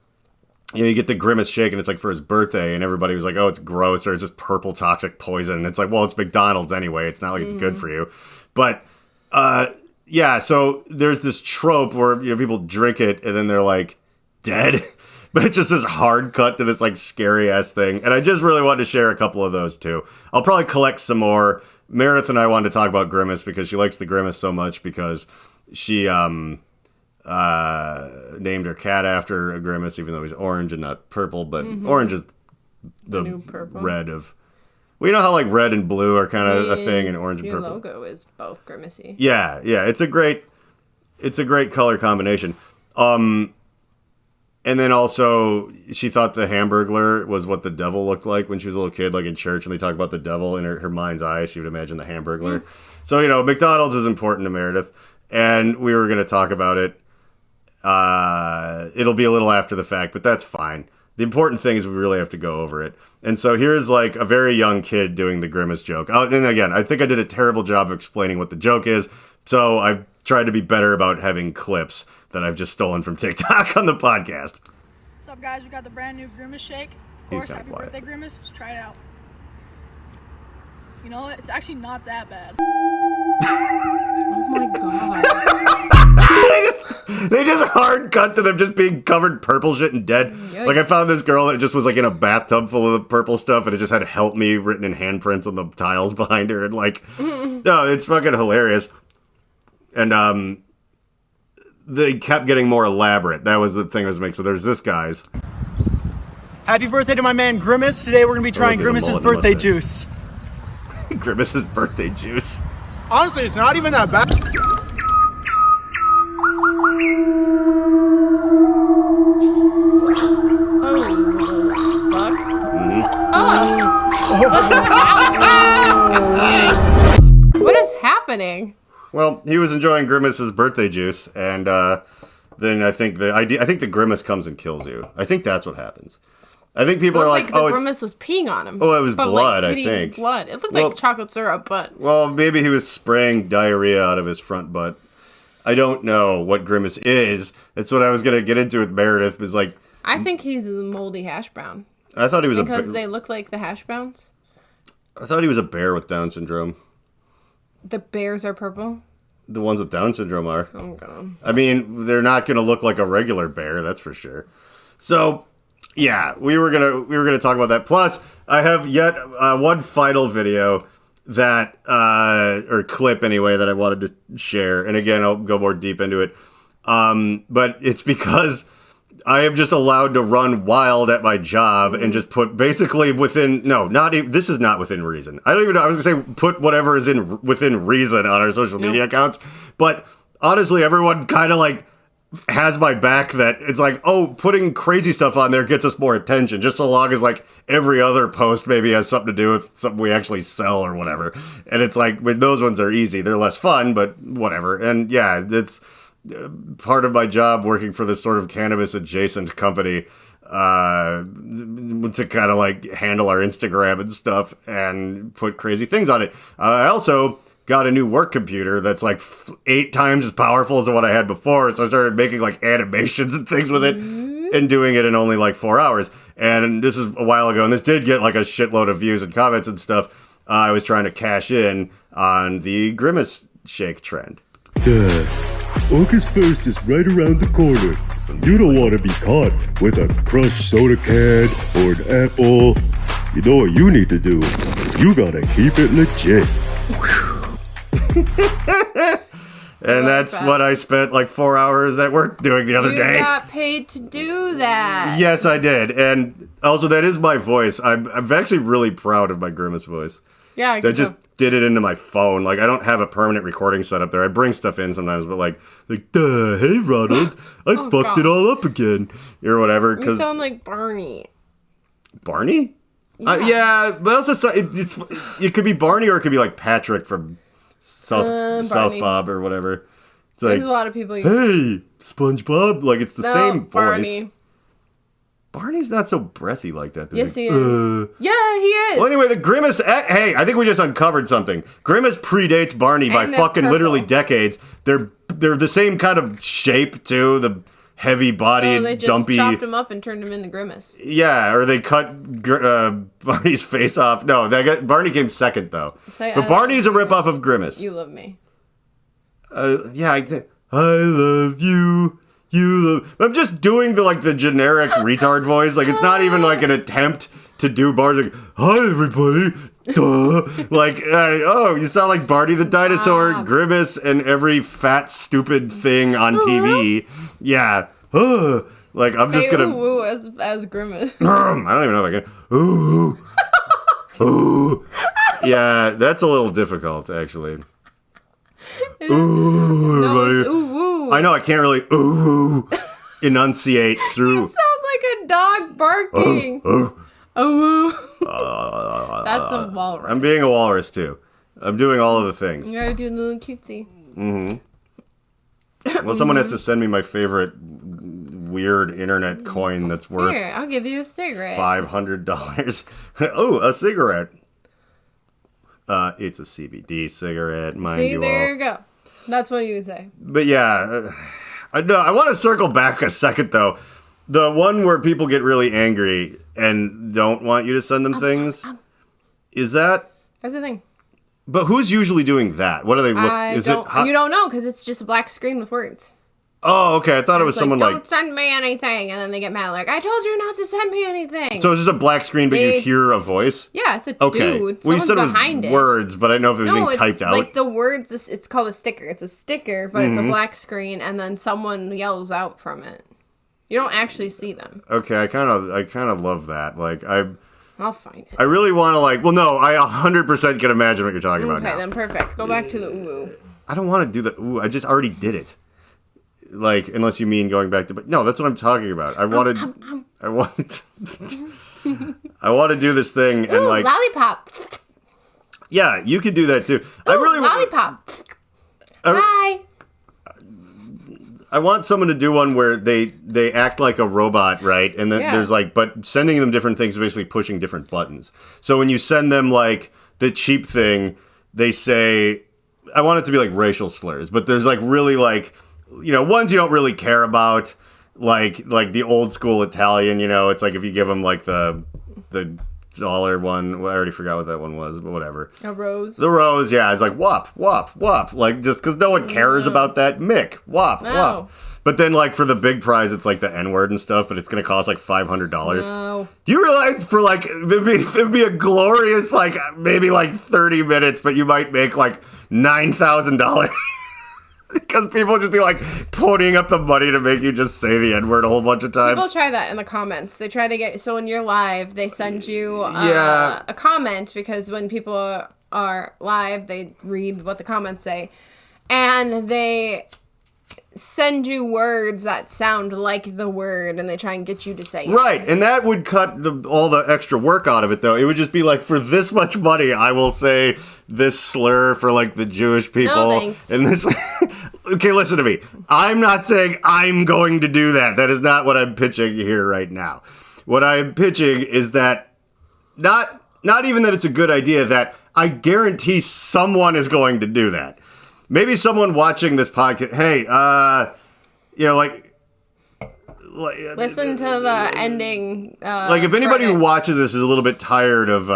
you get the Grimace shake and it's like for his birthday, and everybody was like, oh, it's gross, or it's just purple toxic poison. And it's like, well, it's McDonald's anyway, it's not like it's good for you. But so there's this trope where people drink it and then they're like dead. But it's just this hard cut to this, like, scary-ass thing. And I just really wanted to share a couple of those, too. I'll probably collect some more. Meredith and I wanted to talk about Grimace because she likes the Grimace so much because she named her cat after a Grimace, even though he's orange and not purple. But orange is the new purple. Red of... Well, you know how, like, red and blue are kind of a thing, and orange and your purple? logo is both Grimacy. Yeah. It's a great color combination. And then also, she thought the Hamburglar was what the devil looked like when she was a little kid, like in church, and they talk about the devil in her mind's eye. She would imagine the Hamburglar. So, McDonald's is important to Meredith, and we were going to talk about it. It'll be a little after the fact, but that's fine. The important thing is we really have to go over it. And so here's like a very young kid doing the Grimace joke. And again, I think I did a terrible job of explaining what the joke is. So I've tried to be better about having clips that I've just stolen from TikTok on the podcast. What's up, guys? We got the brand new Grimace shake. Of course, happy birthday, Grimace. Let's try it out. You know what? It's actually not that bad. Oh my god. They just hard cut to them just being covered purple shit and dead. Yikes. Like, I found this girl that just was like in a bathtub full of the purple stuff, and it just had "help me" written in handprints on the tiles behind her, and like, no, it's fucking hilarious. And they kept getting more elaborate. That was the thing I was making. So there's this guy's. Happy birthday to my man Grimace. Today we're going to be trying Grimace's birthday juice. Grimace's birthday juice. Honestly, it's not even that bad. What is happening? Well, he was enjoying Grimace's birthday juice, and then I think the Grimace comes and kills you. I think that's what happens. I think people are like, the Grimace was peeing on him. Oh, it was blood, I think. Blood. It looked like chocolate syrup, but... Well, maybe he was spraying diarrhea out of his front butt. I don't know what Grimace is. That's what I was going to get into with Meredith, was like... I think he's a moldy hash brown. I thought he was because they look like the hash browns? I thought he was a bear with Down syndrome. The bears are purple? The ones with Down syndrome are. Oh, God. I mean, they're not going to look like a regular bear, that's for sure. So, yeah, we were gonna talk about that. Plus, I have yet one final video that, or clip anyway, that I wanted to share. And again, I'll go more deep into it. But it's because I am just allowed to run wild at my job and just put basically within, this is not within reason. I don't even know. I was going to say put whatever is within reason on our social media accounts. But honestly, everyone kind of like has my back that it's like, oh, putting crazy stuff on there gets us more attention, just so long as like every other post maybe has something to do with something we actually sell or whatever. And it's like, with those ones are easy. They're less fun, but whatever. And yeah, it's part of my job working for this sort of cannabis adjacent company to kind of like handle our Instagram and stuff and put crazy things on it. I also got a new work computer that's like 8 times as powerful as what I had before. So I started making like animations and things with it and doing it in only like 4 hours. And this is a while ago, and this did get like a shitload of views and comments and stuff. I was trying to cash in on the Grimace Shake trend. Dad, August 1st is right around the corner. You don't want to be caught with a crushed soda can or an apple. You know what you need to do? You gotta keep it legit. And that's what I spent like 4 hours at work doing the other day. You got paid to do that. Yes, I did. And also, that is my voice. I'm actually really proud of my Grimace voice. Yeah, I just did it into my phone. Like, I don't have a permanent recording set up there. I bring stuff in sometimes, but like, hey, Ronald, I fucked it all up again. Or whatever. You sound like Barney. Barney? Yeah, but also, it could be Barney or it could be like Patrick from South Bob or whatever. It's like, there's a lot of people. Hey, SpongeBob. Like, it's the same Barney. voice. Barney's not so breathy like that. Yes, he is. Yeah, he is. Well, anyway, the Grimace... Hey, I think we just uncovered something. Grimace predates Barney by fucking literally decades. They're the same kind of shape, too. The heavy-bodied, so they just dumpy... chopped him up and turned him into Grimace. Yeah, or they cut Barney's face off. No, Barney came second, though. But Barney's a ripoff of Grimace. You love me. Yeah, I love you. I'm just doing the generic retard voice. Like, it's not even like an attempt to do Barney. Like, hi everybody. Duh. Like, you sound like Barney the dinosaur, Grimace, and every fat stupid thing on TV. Yeah. Like, I'm just gonna ooh as Grimace. I don't even know if I can. Ooh. Ooh. Yeah, that's a little difficult, actually. Ooh, no, it's ooh. I know, I can't really enunciate through. You sound like a dog barking. That's a walrus. I'm being a walrus, too. I'm doing all of the things. You gotta do a little cutesy. Well, someone has to send me my favorite weird internet coin that's worth... Here, I'll give you a cigarette. $500. Oh, a cigarette. It's a CBD cigarette, mind you all. See, there you go. That's what you would say. But yeah, I want to circle back a second, though. The one where people get really angry and don't want you to send them things, is that... That's the thing. But who's usually doing that? What do they look... You don't know, because it's just a black screen with words. Oh, okay. I thought it was someone don't send me anything. And then they get mad, like, I told you not to send me anything. So it's just a black screen, but you hear a voice? Yeah, it's a dude. Well, you said it was words, but I don't know if it was being typed out. Like the words, it's called a sticker. It's a sticker, but it's a black screen, and then someone yells out from it. You don't actually see them. Okay, I kind of love that. Like, I'll find it. I really want to well, no, I 100% can imagine what you're talking about now. Okay, then perfect. Go back to the ooh. I don't want to do the ooh. I just already did it. Like, unless you mean going back to, but no, that's what I'm talking about. I want to do this thing and ooh, lollipop. Yeah, you could do that too. Ooh, lollipop. Hi. I want someone to do one where they act like a robot, right? And then there's but sending them different things, basically pushing different buttons. So when you send them like the cheap thing, they say, I want it to be like racial slurs, but there's really ones you don't really care about, like the old school Italian, it's like if you give them like the dollar one, I already forgot what that one was, but whatever. A rose. The rose, yeah, it's like wop, wop, wop, like just because no one cares about that. Mick, wop, wop. But then for the big prize, it's like the N-word and stuff, but it's going to cost $500. No. Do you realize for it'd be a glorious maybe 30 minutes, but you might make $9,000. Because people just be putting up the money to make you just say the N-word a whole bunch of times. People try that in the comments. They try to get, so when you're live, they send you a comment, because when people are live, they read what the comments say. And they send you words that sound like the word, and they try and get you to say it. Right, and that would cut all the extra work out of it, though. It would just be like, for this much money, I will say this slur for, like, the Jewish people. No, thanks. And this... Okay, listen to me. I'm not saying I'm going to do that. That is not what I'm pitching here right now. What I'm pitching is that not even that it's a good idea, that I guarantee someone is going to do that. Maybe someone watching this podcast, hey, listen to the ending. If anybody who watches this is a little bit tired of,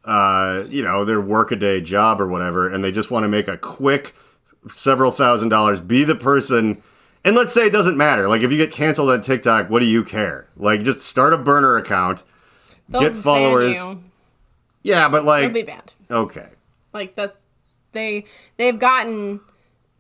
their workaday job or whatever, and they just want to make a quick several $1,000s, be the person. And let's say it doesn't matter. Like, if you get canceled on TikTok, what do you care? Like, just start a burner account, get followers. Ban you. Yeah, but like, It'll be banned. Okay. Like, that's they've gotten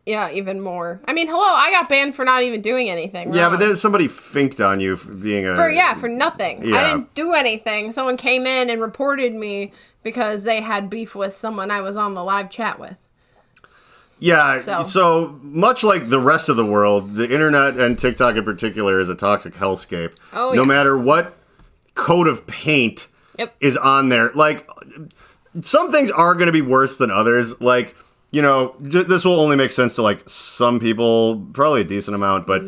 even more. I mean, hello, I got banned for not even doing anything wrong. Yeah, but then somebody finked on you for being for nothing. Yeah. I didn't do anything. Someone came in and reported me because they had beef with someone I was on the live chat with. Yeah, so much like the rest of the world, the internet and TikTok in particular is a toxic hellscape. Oh, yeah. No matter what coat of paint is on there. Like, some things are going to be worse than others. Like, this will only make sense to, like, some people, probably a decent amount, but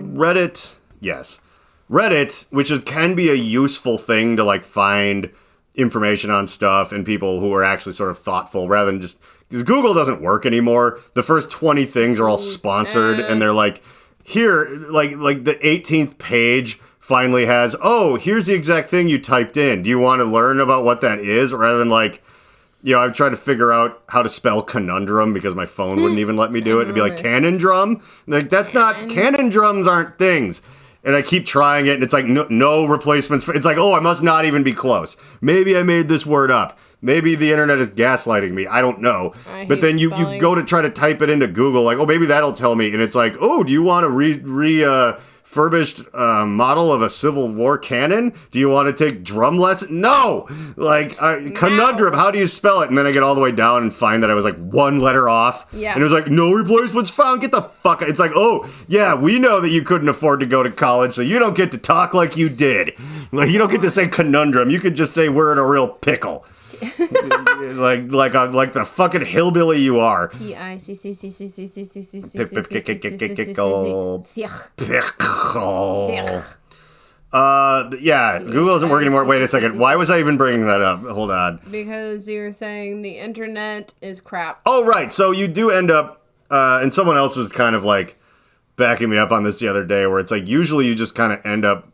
Reddit, yes. Reddit, which can be a useful thing to, like, find information on stuff and people who are actually sort of thoughtful rather than just... Because Google doesn't work anymore. The first 20 things are all sponsored, and they're like, here, like the 18th page finally has, here's the exact thing you typed in. Do you want to learn about what that is? Rather than like, I've tried to figure out how to spell conundrum because my phone wouldn't even let me do it. It'd be like cannon drum. Like, that's not, cannon drums aren't things. And I keep trying it, and it's like, no replacements. It's like, I must not even be close. Maybe I made this word up. Maybe the internet is gaslighting me. I don't know. But then you go to try to type it into Google, like, maybe that'll tell me. And it's like, do you want a refurbished model of a Civil War cannon? Do you want to take drum lessons? No! Like, conundrum, how do you spell it? And then I get all the way down and find that I was like one letter off. Yeah. And it was like, no replacements found. Get the fuck out. It's like, we know that you couldn't afford to go to college, so you don't get to talk like you did. Like, you don't get to say conundrum. You could just say we're in a real pickle. like the fucking hillbilly you are. Google doesn't work anymore. Wait a second. Why was I even bringing that up? Hold on. Because you're saying the internet is crap. Oh, right. So you do end up, and someone else was kind of like backing me up on this the other day, where it's like usually you just kind of end up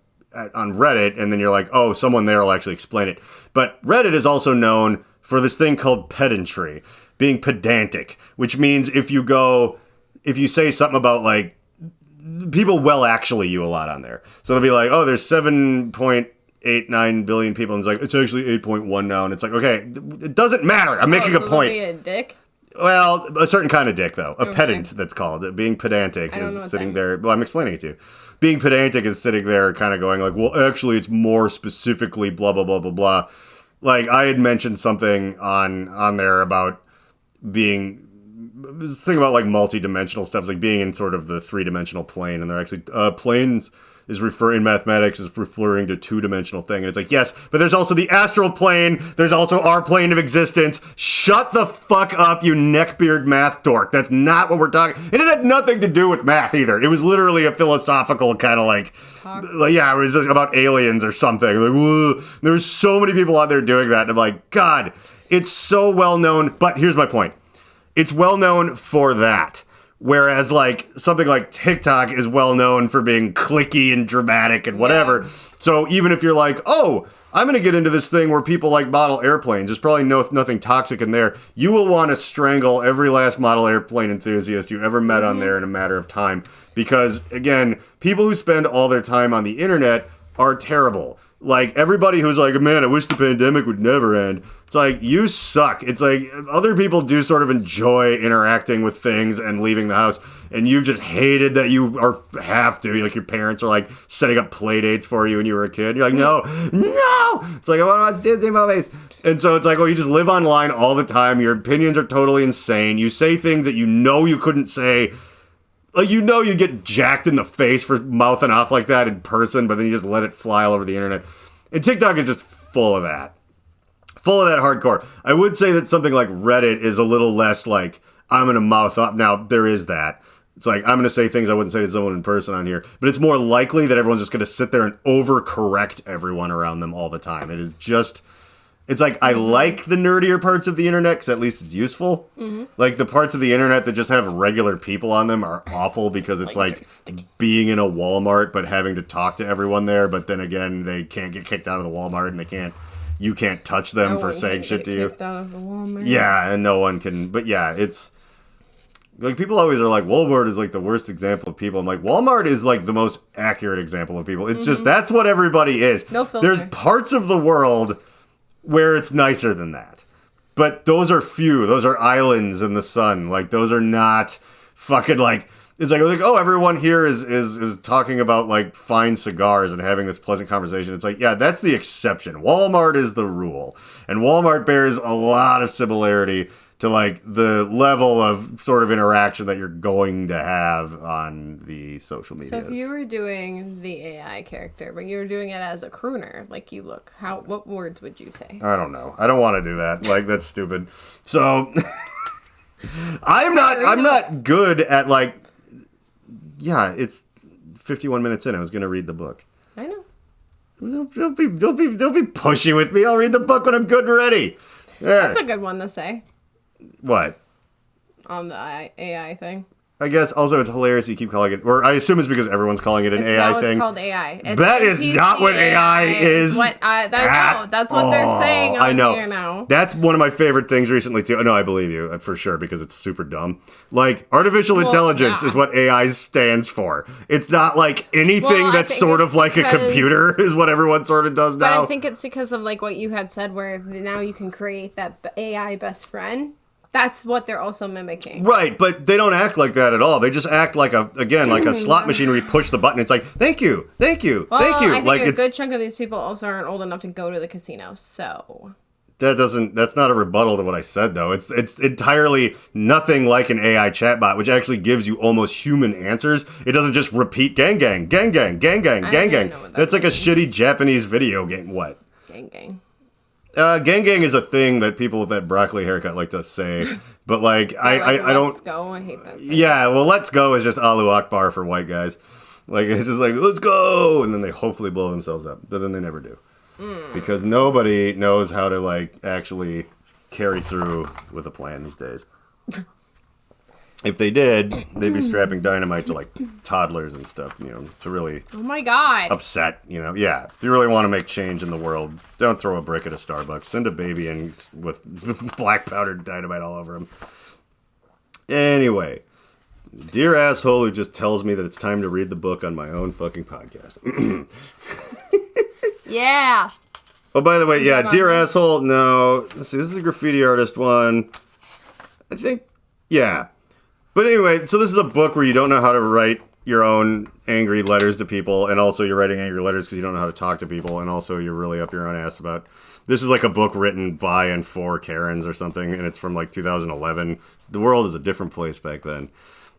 on Reddit, and then you're like, someone there will actually explain it. But Reddit is also known for this thing called pedantry, being pedantic, which means if you say something about, like, people will actually you a lot on there. So it'll be like, there's 7.89 billion people, and it's like, it's actually 8.1 now, and it's like, okay, it doesn't matter. I'm making a point. Be a dick? Well, a certain kind of dick, though. A pedant, that's called. Being pedantic is sitting there. Well, I'm explaining it to you. Being pedantic is sitting there kind of going like, well, actually, it's more specifically blah, blah, blah, blah, blah. Like, I had mentioned something on there about being... This thing about, like, multi-dimensional stuff, like being in sort of the three-dimensional plane, and they're actually... planes is in mathematics is referring to two-dimensional thing, and it's like, yes, but there's also the astral plane, there's also our plane of existence. Shut the fuck up, you neckbeard math dork. That's not what we're talking. And it had nothing to do with math either. It was literally a philosophical kind of like it was just about aliens or something. Like, whoa. There's so many people out there doing that, and I'm like, God, it's so well known. But here's my point. It's well known for that. Whereas, like, something like TikTok is well known for being clicky and dramatic and whatever. Yeah. So even if you're like, I'm going to get into this thing where people like model airplanes, there's probably nothing toxic in there. You will want to strangle every last model airplane enthusiast you ever met on there in a matter of time. Because, again, people who spend all their time on the internet are terrible. Like, everybody who's like, man, I wish the pandemic would never end. It's like, you suck. It's like, other people do sort of enjoy interacting with things and leaving the house, and you've just hated that you have to. Like, your parents are, like, setting up play dates for you when you were a kid. You're like, no! It's like, I want to watch Disney movies. And so it's like, you just live online all the time. Your opinions are totally insane. You say things that you know you couldn't say Like, you get jacked in the face for mouthing off like that in person, but then you just let it fly all over the internet. And TikTok is just full of that. Full of that hardcore. I would say that something like Reddit is a little less like, I'm going to mouth up. Now, there is that. It's like, I'm going to say things I wouldn't say to someone in person on here. But it's more likely that everyone's just going to sit there and overcorrect everyone around them all the time. It is just... It's like, I like the nerdier parts of the internet because at least it's useful. Mm-hmm. Like, the parts of the internet that just have regular people on them are awful because it's like being in a Walmart but having to talk to everyone there. But then again, they can't get kicked out of the Walmart and you can't touch them for saying shit to you. Kicked out of the Walmart. Yeah, and no one can. But yeah, it's... Like, people always are like, Walmart is like the worst example of people. I'm like, Walmart is like the most accurate example of people. It's just, that's what everybody is. No filter. There's parts of the world where it's nicer than that. But those are few. Those are islands in the sun. Like, those are not fucking like... It's like, oh, everyone here is talking about, like, fine cigars and having this pleasant conversation. It's like, yeah, that's the exception. Walmart is the rule. And Walmart bears a lot of similarity to, like, the level of sort of interaction that you're going to have on the social media. So if you were doing the AI character, but you were doing it as a crooner, like you look, what words would you say? I don't know. I don't want to do that. Like, that's stupid. So I'm not good at, like, yeah, it's 51 minutes in. I was going to read the book. I know. Don't be pushy with me. I'll read the book when I'm good and ready. There. That's a good one to say. What? On the AI thing. I guess also it's hilarious you keep calling it, or I assume it's because everyone's calling it an AI thing. It's called AI. That is not what AI is. That's what they're saying on here now. That's one of my favorite things recently too. No, I believe you for sure because it's super dumb. Like, artificial intelligence is what AI stands for. It's not like anything that's sort of like a computer is what everyone sort of does now. But I think it's because of like what you had said where now you can create that AI best friend. That's what they're also mimicking. Right, but they don't act like that at all. They just act like a slot machine where you push the button. It's like, thank you. Well, I think a good chunk of these people also aren't old enough to go to the casino, so... That's not a rebuttal to what I said, though. It's entirely nothing like an AI chatbot, which actually gives you almost human answers. It doesn't just repeat gang gang, gang gang, gang gang, gang gang. That's like a shitty Japanese video game. What? Gang gang. Gang gang is a thing that people with that broccoli haircut like to say, but like I don't. Let's go. I hate that. Yeah, well, let's go is just Allahu Akbar for white guys. Like, it's just like, let's go, and then they hopefully blow themselves up, but then they never do because nobody knows how to like actually carry through with a plan these days. If they did, they'd be strapping dynamite to like toddlers and stuff, to really oh my god upset, Yeah, if you really want to make change in the world, don't throw a brick at a Starbucks. Send a baby in with black powdered dynamite all over him. Anyway, dear asshole who just tells me that it's time to read the book on my own fucking podcast. Yeah. Oh, by the way, yeah, dear asshole, no. Let's see, this is a graffiti artist one. I think, yeah. But anyway, so this is a book where you don't know how to write your own angry letters to people, and also you're writing angry letters because you don't know how to talk to people, and also you're really up your own ass about... This is like a book written by and for Karens or something, and it's from like 2011. The world is a different place back then.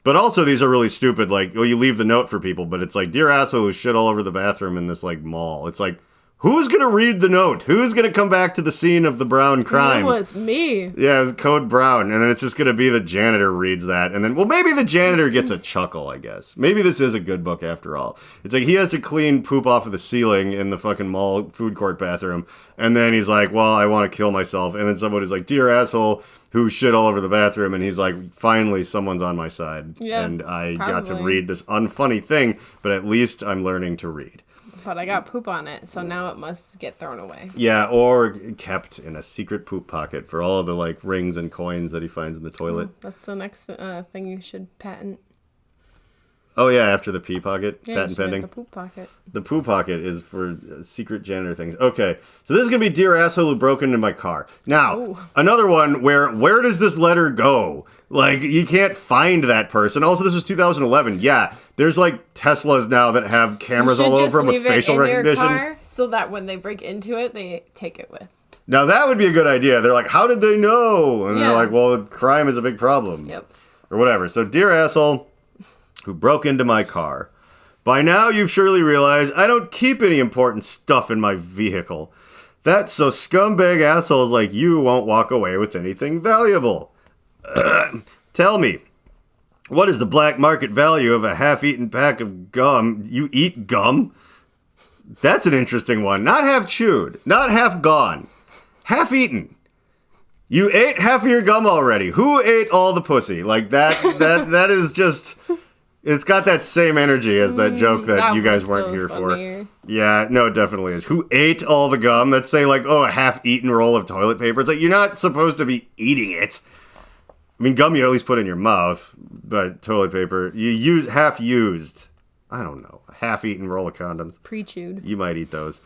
But also these are really stupid, like, you leave the note for people, but it's like, dear asshole who shit all over the bathroom in this like mall. It's like, who's going to read the note? Who's going to come back to the scene of the Brown crime? It was me. Yeah, it was Code Brown. And then it's just going to be the janitor reads that. And then, well, maybe the janitor gets a chuckle, I guess. Maybe this is a good book after all. It's like he has to clean poop off of the ceiling in the fucking mall food court bathroom. And then he's like, well, I want to kill myself. And then somebody's like, dear asshole who shit all over the bathroom. And he's like, finally, someone's on my side. Yeah, and I got to read this unfunny thing, but at least I'm learning to read. But I got poop on it, so now it must get thrown away. Yeah, or kept in a secret poop pocket for all of the like rings and coins that he finds in the toilet. That's the next thing you should patent. Oh yeah, after the pee pocket, yeah, patent pending. The poop pocket. The poop pocket is for secret janitor things. Okay, so this is gonna be dear asshole who broke into my car. Now, another one where does this letter go? Like, you can't find that person. Also, this was 2011. Yeah, there's like Teslas now that have cameras all over them with facial recognition. Your car so that when they break into it, they take it with. Now that would be a good idea. They're like, how did they know? And they're like, well, crime is a big problem. Yep. Or whatever. So, dear asshole who broke into my car. By now, you've surely realized I don't keep any important stuff in my vehicle. That's so scumbag assholes like you won't walk away with anything valuable. Tell me, what is the black market value of a half-eaten pack of gum? You eat gum? That's an interesting one. Not half chewed, not half gone. Half eaten. You ate half of your gum already. Who ate all the pussy? Like that is just, it's got that same energy as that joke that you guys weren't here for. Yeah, no, it definitely is. Who ate all the gum? That's saying like, oh, a half-eaten roll of toilet paper. It's like, you're not supposed to be eating it. I mean, gum you at least put in your mouth, but toilet paper, you use half-used. I don't know. A half-eaten roll of condoms. Pre-chewed. You might eat those.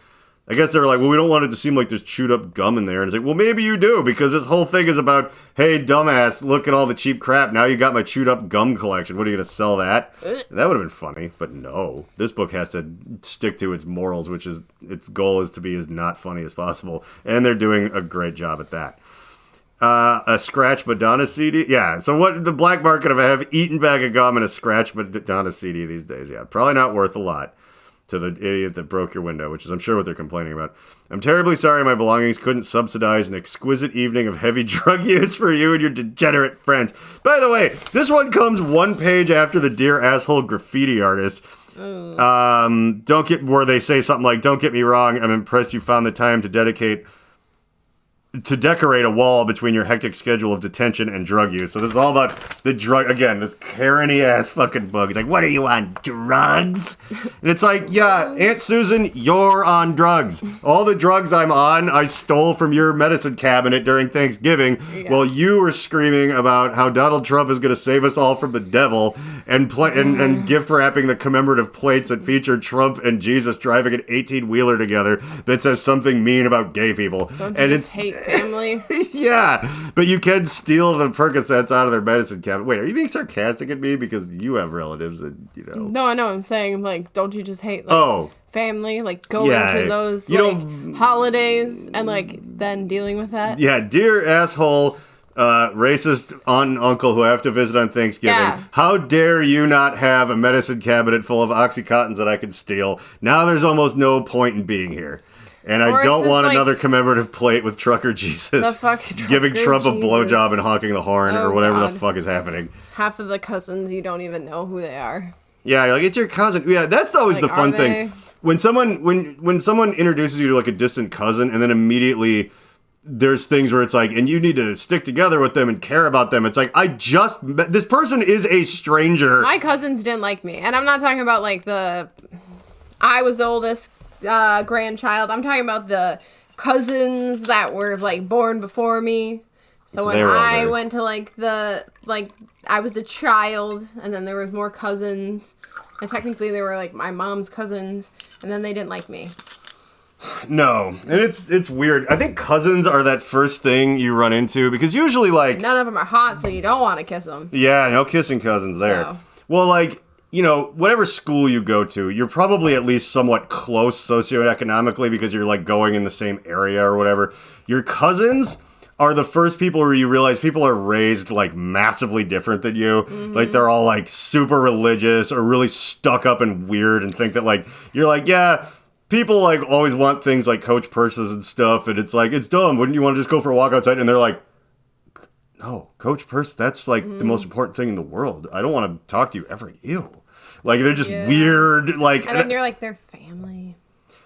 I guess they were like, well, we don't want it to seem like there's chewed up gum in there. And it's like, well, maybe you do, because this whole thing is about, hey, dumbass, look at all the cheap crap. Now you got my chewed up gum collection. What are you going to sell that? That would have been funny, but no. This book has to stick to its morals, which is, its goal is to be as not funny as possible. And they're doing a great job at that. A Scratch Madonna CD? Yeah, so what the black market of a half-eaten bag of gum and a Scratch Madonna CD these days? Yeah, probably not worth a lot to the idiot that broke your window, which is, I'm sure, what they're complaining about. I'm terribly sorry my belongings couldn't subsidize an exquisite evening of heavy drug use for you and your degenerate friends. By the way, this one comes one page after the Dear Asshole Graffiti Artist. Where they say something like, don't get me wrong, I'm impressed you found the time to decorate a wall between your hectic schedule of detention and drug use. So this is all about the drug, again, this Karen-y ass fucking book. He's like, what are you on, drugs? And it's like, yeah, Aunt Susan, you're on drugs. All the drugs I'm on, I stole from your medicine cabinet during Thanksgiving while you were screaming about how Donald Trump is going to save us all from the devil and gift wrapping the commemorative plates that feature Trump and Jesus driving an 18-wheeler together that says something mean about gay people. Don't you just hate family? Yeah, but you can steal the Percocets out of their medicine cabinet. Wait, are you being sarcastic at me because you have relatives that, you know? No, I know. I'm saying, like, don't you just hate, like, family? Like, going to those, holidays and, like, then dealing with that? Yeah, dear asshole, racist aunt and uncle who I have to visit on Thanksgiving. Yeah. How dare you not have a medicine cabinet full of Oxycontins that I could steal? Now there's almost no point in being here. And I don't want another commemorative plate with Trucker Jesus giving Trump a blowjob and honking the horn or whatever the fuck is happening. Half of the cousins, you don't even know who they are. Yeah, you're like, it's your cousin. Yeah, that's always the fun thing. When someone introduces you to like a distant cousin and then immediately there's things where it's like, and you need to stick together with them and care about them. It's like, this person is a stranger. My cousins didn't like me. And I'm not talking about like I was the oldest grandchild. I'm talking about the cousins that were like born before me. So when I went to I was the child, and then there was more cousins, and technically they were like my mom's cousins, and then they didn't like me. No, and it's weird. I think cousins are that first thing you run into because usually like none of them are hot, so you don't want to kiss them. Yeah, no kissing cousins there. Well, like, you know, whatever school you go to, you're probably at least somewhat close socioeconomically because you're like going in the same area or whatever. Your cousins are the first people where you realize people are raised like massively different than you. Mm-hmm. Like they're all like super religious or really stuck up and weird and think that like, you're like, yeah, people like always want things like Coach purses and stuff. And it's like, it's dumb. Wouldn't you want to just go for a walk outside? And they're like, no, Coach purse, that's like the most important thing in the world. I don't want to talk to you ever. Ew. Like, they're just weird, like... And then they're like, their family.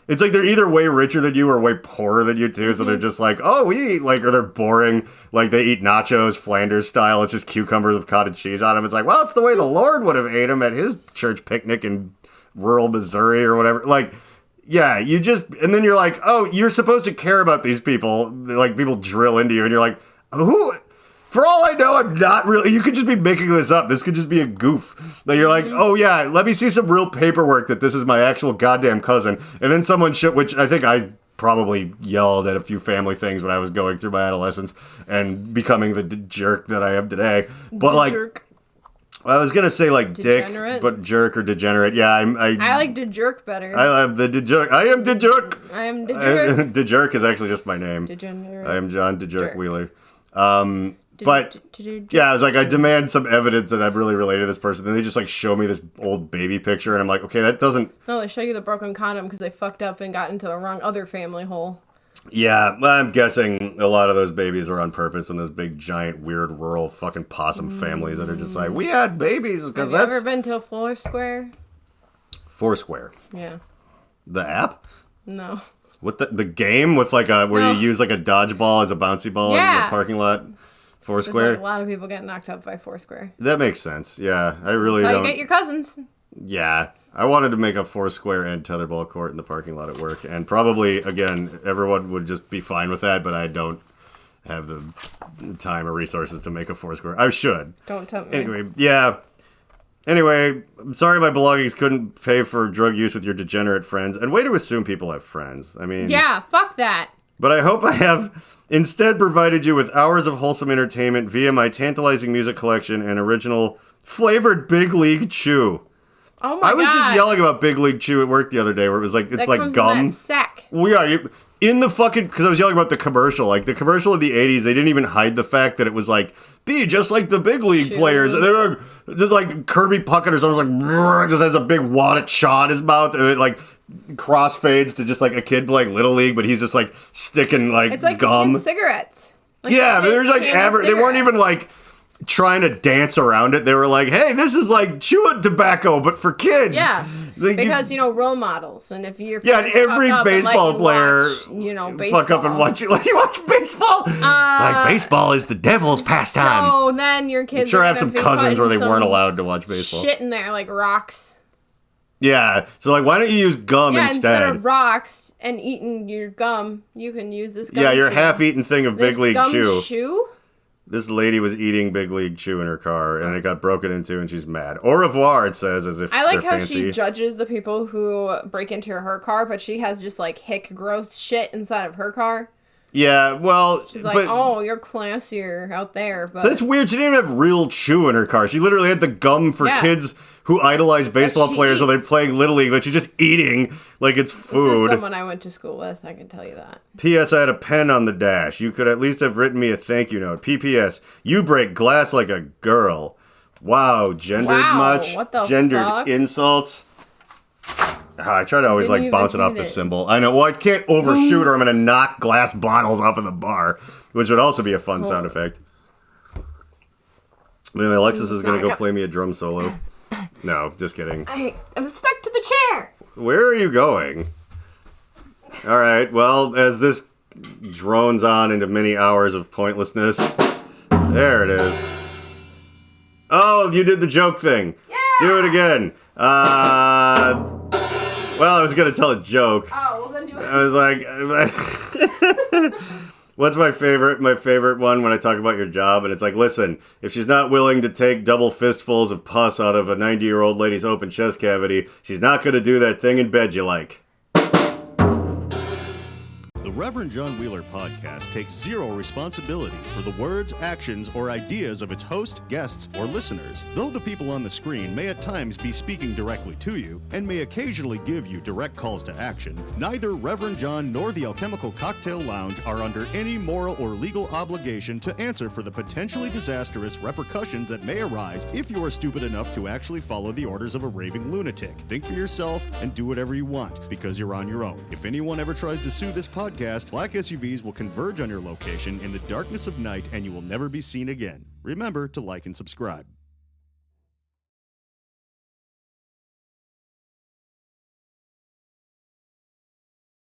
It's like they're either way richer than you or way poorer than you, too. So they're just like, oh, we eat, like... Or they're boring. Like, they eat nachos, Flanders style. It's just cucumbers with cottage cheese on them. It's like, well, it's the way the Lord would have ate them at his church picnic in rural Missouri or whatever. Like, yeah, you just... And then you're like, oh, you're supposed to care about these people. Like, people drill into you, and you're like, who... For all I know, I'm not really... You could just be making this up. This could just be a goof. Like, you're like, oh, yeah, let me see some real paperwork that this is my actual goddamn cousin. And then someone which I think I probably yelled at a few family things when I was going through my adolescence and becoming the jerk that I am today. But, jerk. I was going to say, like, degenerate? Dick, but jerk or degenerate. Yeah, I like dejerk better. I am the dejerk. I am dejerk. I am dejerk. Dejerk is actually just my name. Degenerate. I am John Dejerk Wheeler. But, yeah, I was like, I demand some evidence that I'm really related to this person. Then they just, like, show me this old baby picture, and I'm like, okay, that doesn't... No, they show you the broken condom because they fucked up and got into the wrong other family hole. Yeah, I'm guessing a lot of those babies are on purpose in those big, giant, weird, rural fucking possum families that are just like, we had babies because that's... Have you ever been to a Foursquare? Foursquare? Yeah. The app? No. What, the game with, like, where you use, like, a dodgeball as a bouncy ball in the parking lot? Foursquare? Like a lot of people get knocked up by Foursquare. That makes sense. Yeah, I really That's how don't... you get your cousins. Yeah, I wanted to make a Foursquare and tetherball court in the parking lot at work, and probably, again, everyone would just be fine with that, but I don't have the time or resources to make a Foursquare. I should. Don't tempt me. Anyway, yeah. Anyway, I'm sorry my belongings couldn't pay for drug use with your degenerate friends, and way to assume people have friends. I mean... Yeah, fuck that. But I hope I have instead provided you with hours of wholesome entertainment via my tantalizing music collection and original flavored Big League Chew. Oh my God. I was just yelling about Big League Chew at work the other day where it was like, it's that like comes gum. In that sack. Well, yeah, in the fucking, because I was yelling about the commercial. Like the commercial in the 80s, they didn't even hide the fact that it was like, be just like the Big League players. And they're like, just like Kirby Puckett or something, like, just has a big wad of chaw in his mouth. And it like crossfades to just like a kid playing Little League, but he's just like sticking like gum. It's like the cigarettes. Like yeah, there's like they weren't even like trying to dance around it. They were like, hey, this is like chewing tobacco, but for kids. Yeah. Like, because, role models. And if you're... Yeah, and every baseball player... baseball. Fuck up and watch you watch baseball? It's like, baseball is the devil's pastime. So then your kids... I'm sure I have some cousins where they weren't allowed to watch baseball. Shit in there, like rocks. Yeah, so like, why don't you use gum instead? Instead of rocks and eating your gum, you can use this gum your half-eaten thing of Big League Chew. Chew? This lady was eating Big League Chew in her car, and it got broken into, and she's mad. Au revoir, it says, as if I like they're how fancy. she judges the people who break into her car, but she has just, like, gross shit inside of her car. Yeah, well... She's like, oh, you're classier out there, but... That's weird. She didn't even have real chew in her car. She literally had the gum for kids who idolize baseball players while they're playing Little League. Like, she's just eating like it's food. This is someone I went to school with, I can tell you that. P.S. I had a pen on the dash. You could at least have written me a thank you note. P.P.S. You break glass like a girl. Wow, gendered much? What the gendered fuck? Insults. I try to always like bounce it off the cymbal. I know. Well, I can't overshoot or I'm going to knock glass bottles off of the bar, which would also be a fun sound effect. Then Alexis is going to go play me a drum solo. No, just kidding. I'm stuck to the chair. Where are you going? All right. Well, as this drones on into many hours of pointlessness, there it is. Oh, you did the joke thing. Yeah. Do it again. Well, I was going to tell a joke. Oh, well then do it. I was like, what's my favorite? My favorite one when I talk about your job, and it's like, listen, if she's not willing to take double fistfuls of pus out of a 90-year-old lady's open chest cavity, she's not going to do that thing in bed you like. The Reverend John Wheeler podcast takes zero responsibility for the words, actions, or ideas of its host, guests, or listeners. Though the people on the screen may at times be speaking directly to you and may occasionally give you direct calls to action, neither Reverend John nor the Alchemical Cocktail Lounge are under any moral or legal obligation to answer for the potentially disastrous repercussions that may arise if you are stupid enough to actually follow the orders of a raving lunatic. Think for yourself and do whatever you want, because you're on your own. If anyone ever tries to sue this podcast, black SUVs will converge on your location in the darkness of night and you will never be seen again. Remember to like and subscribe.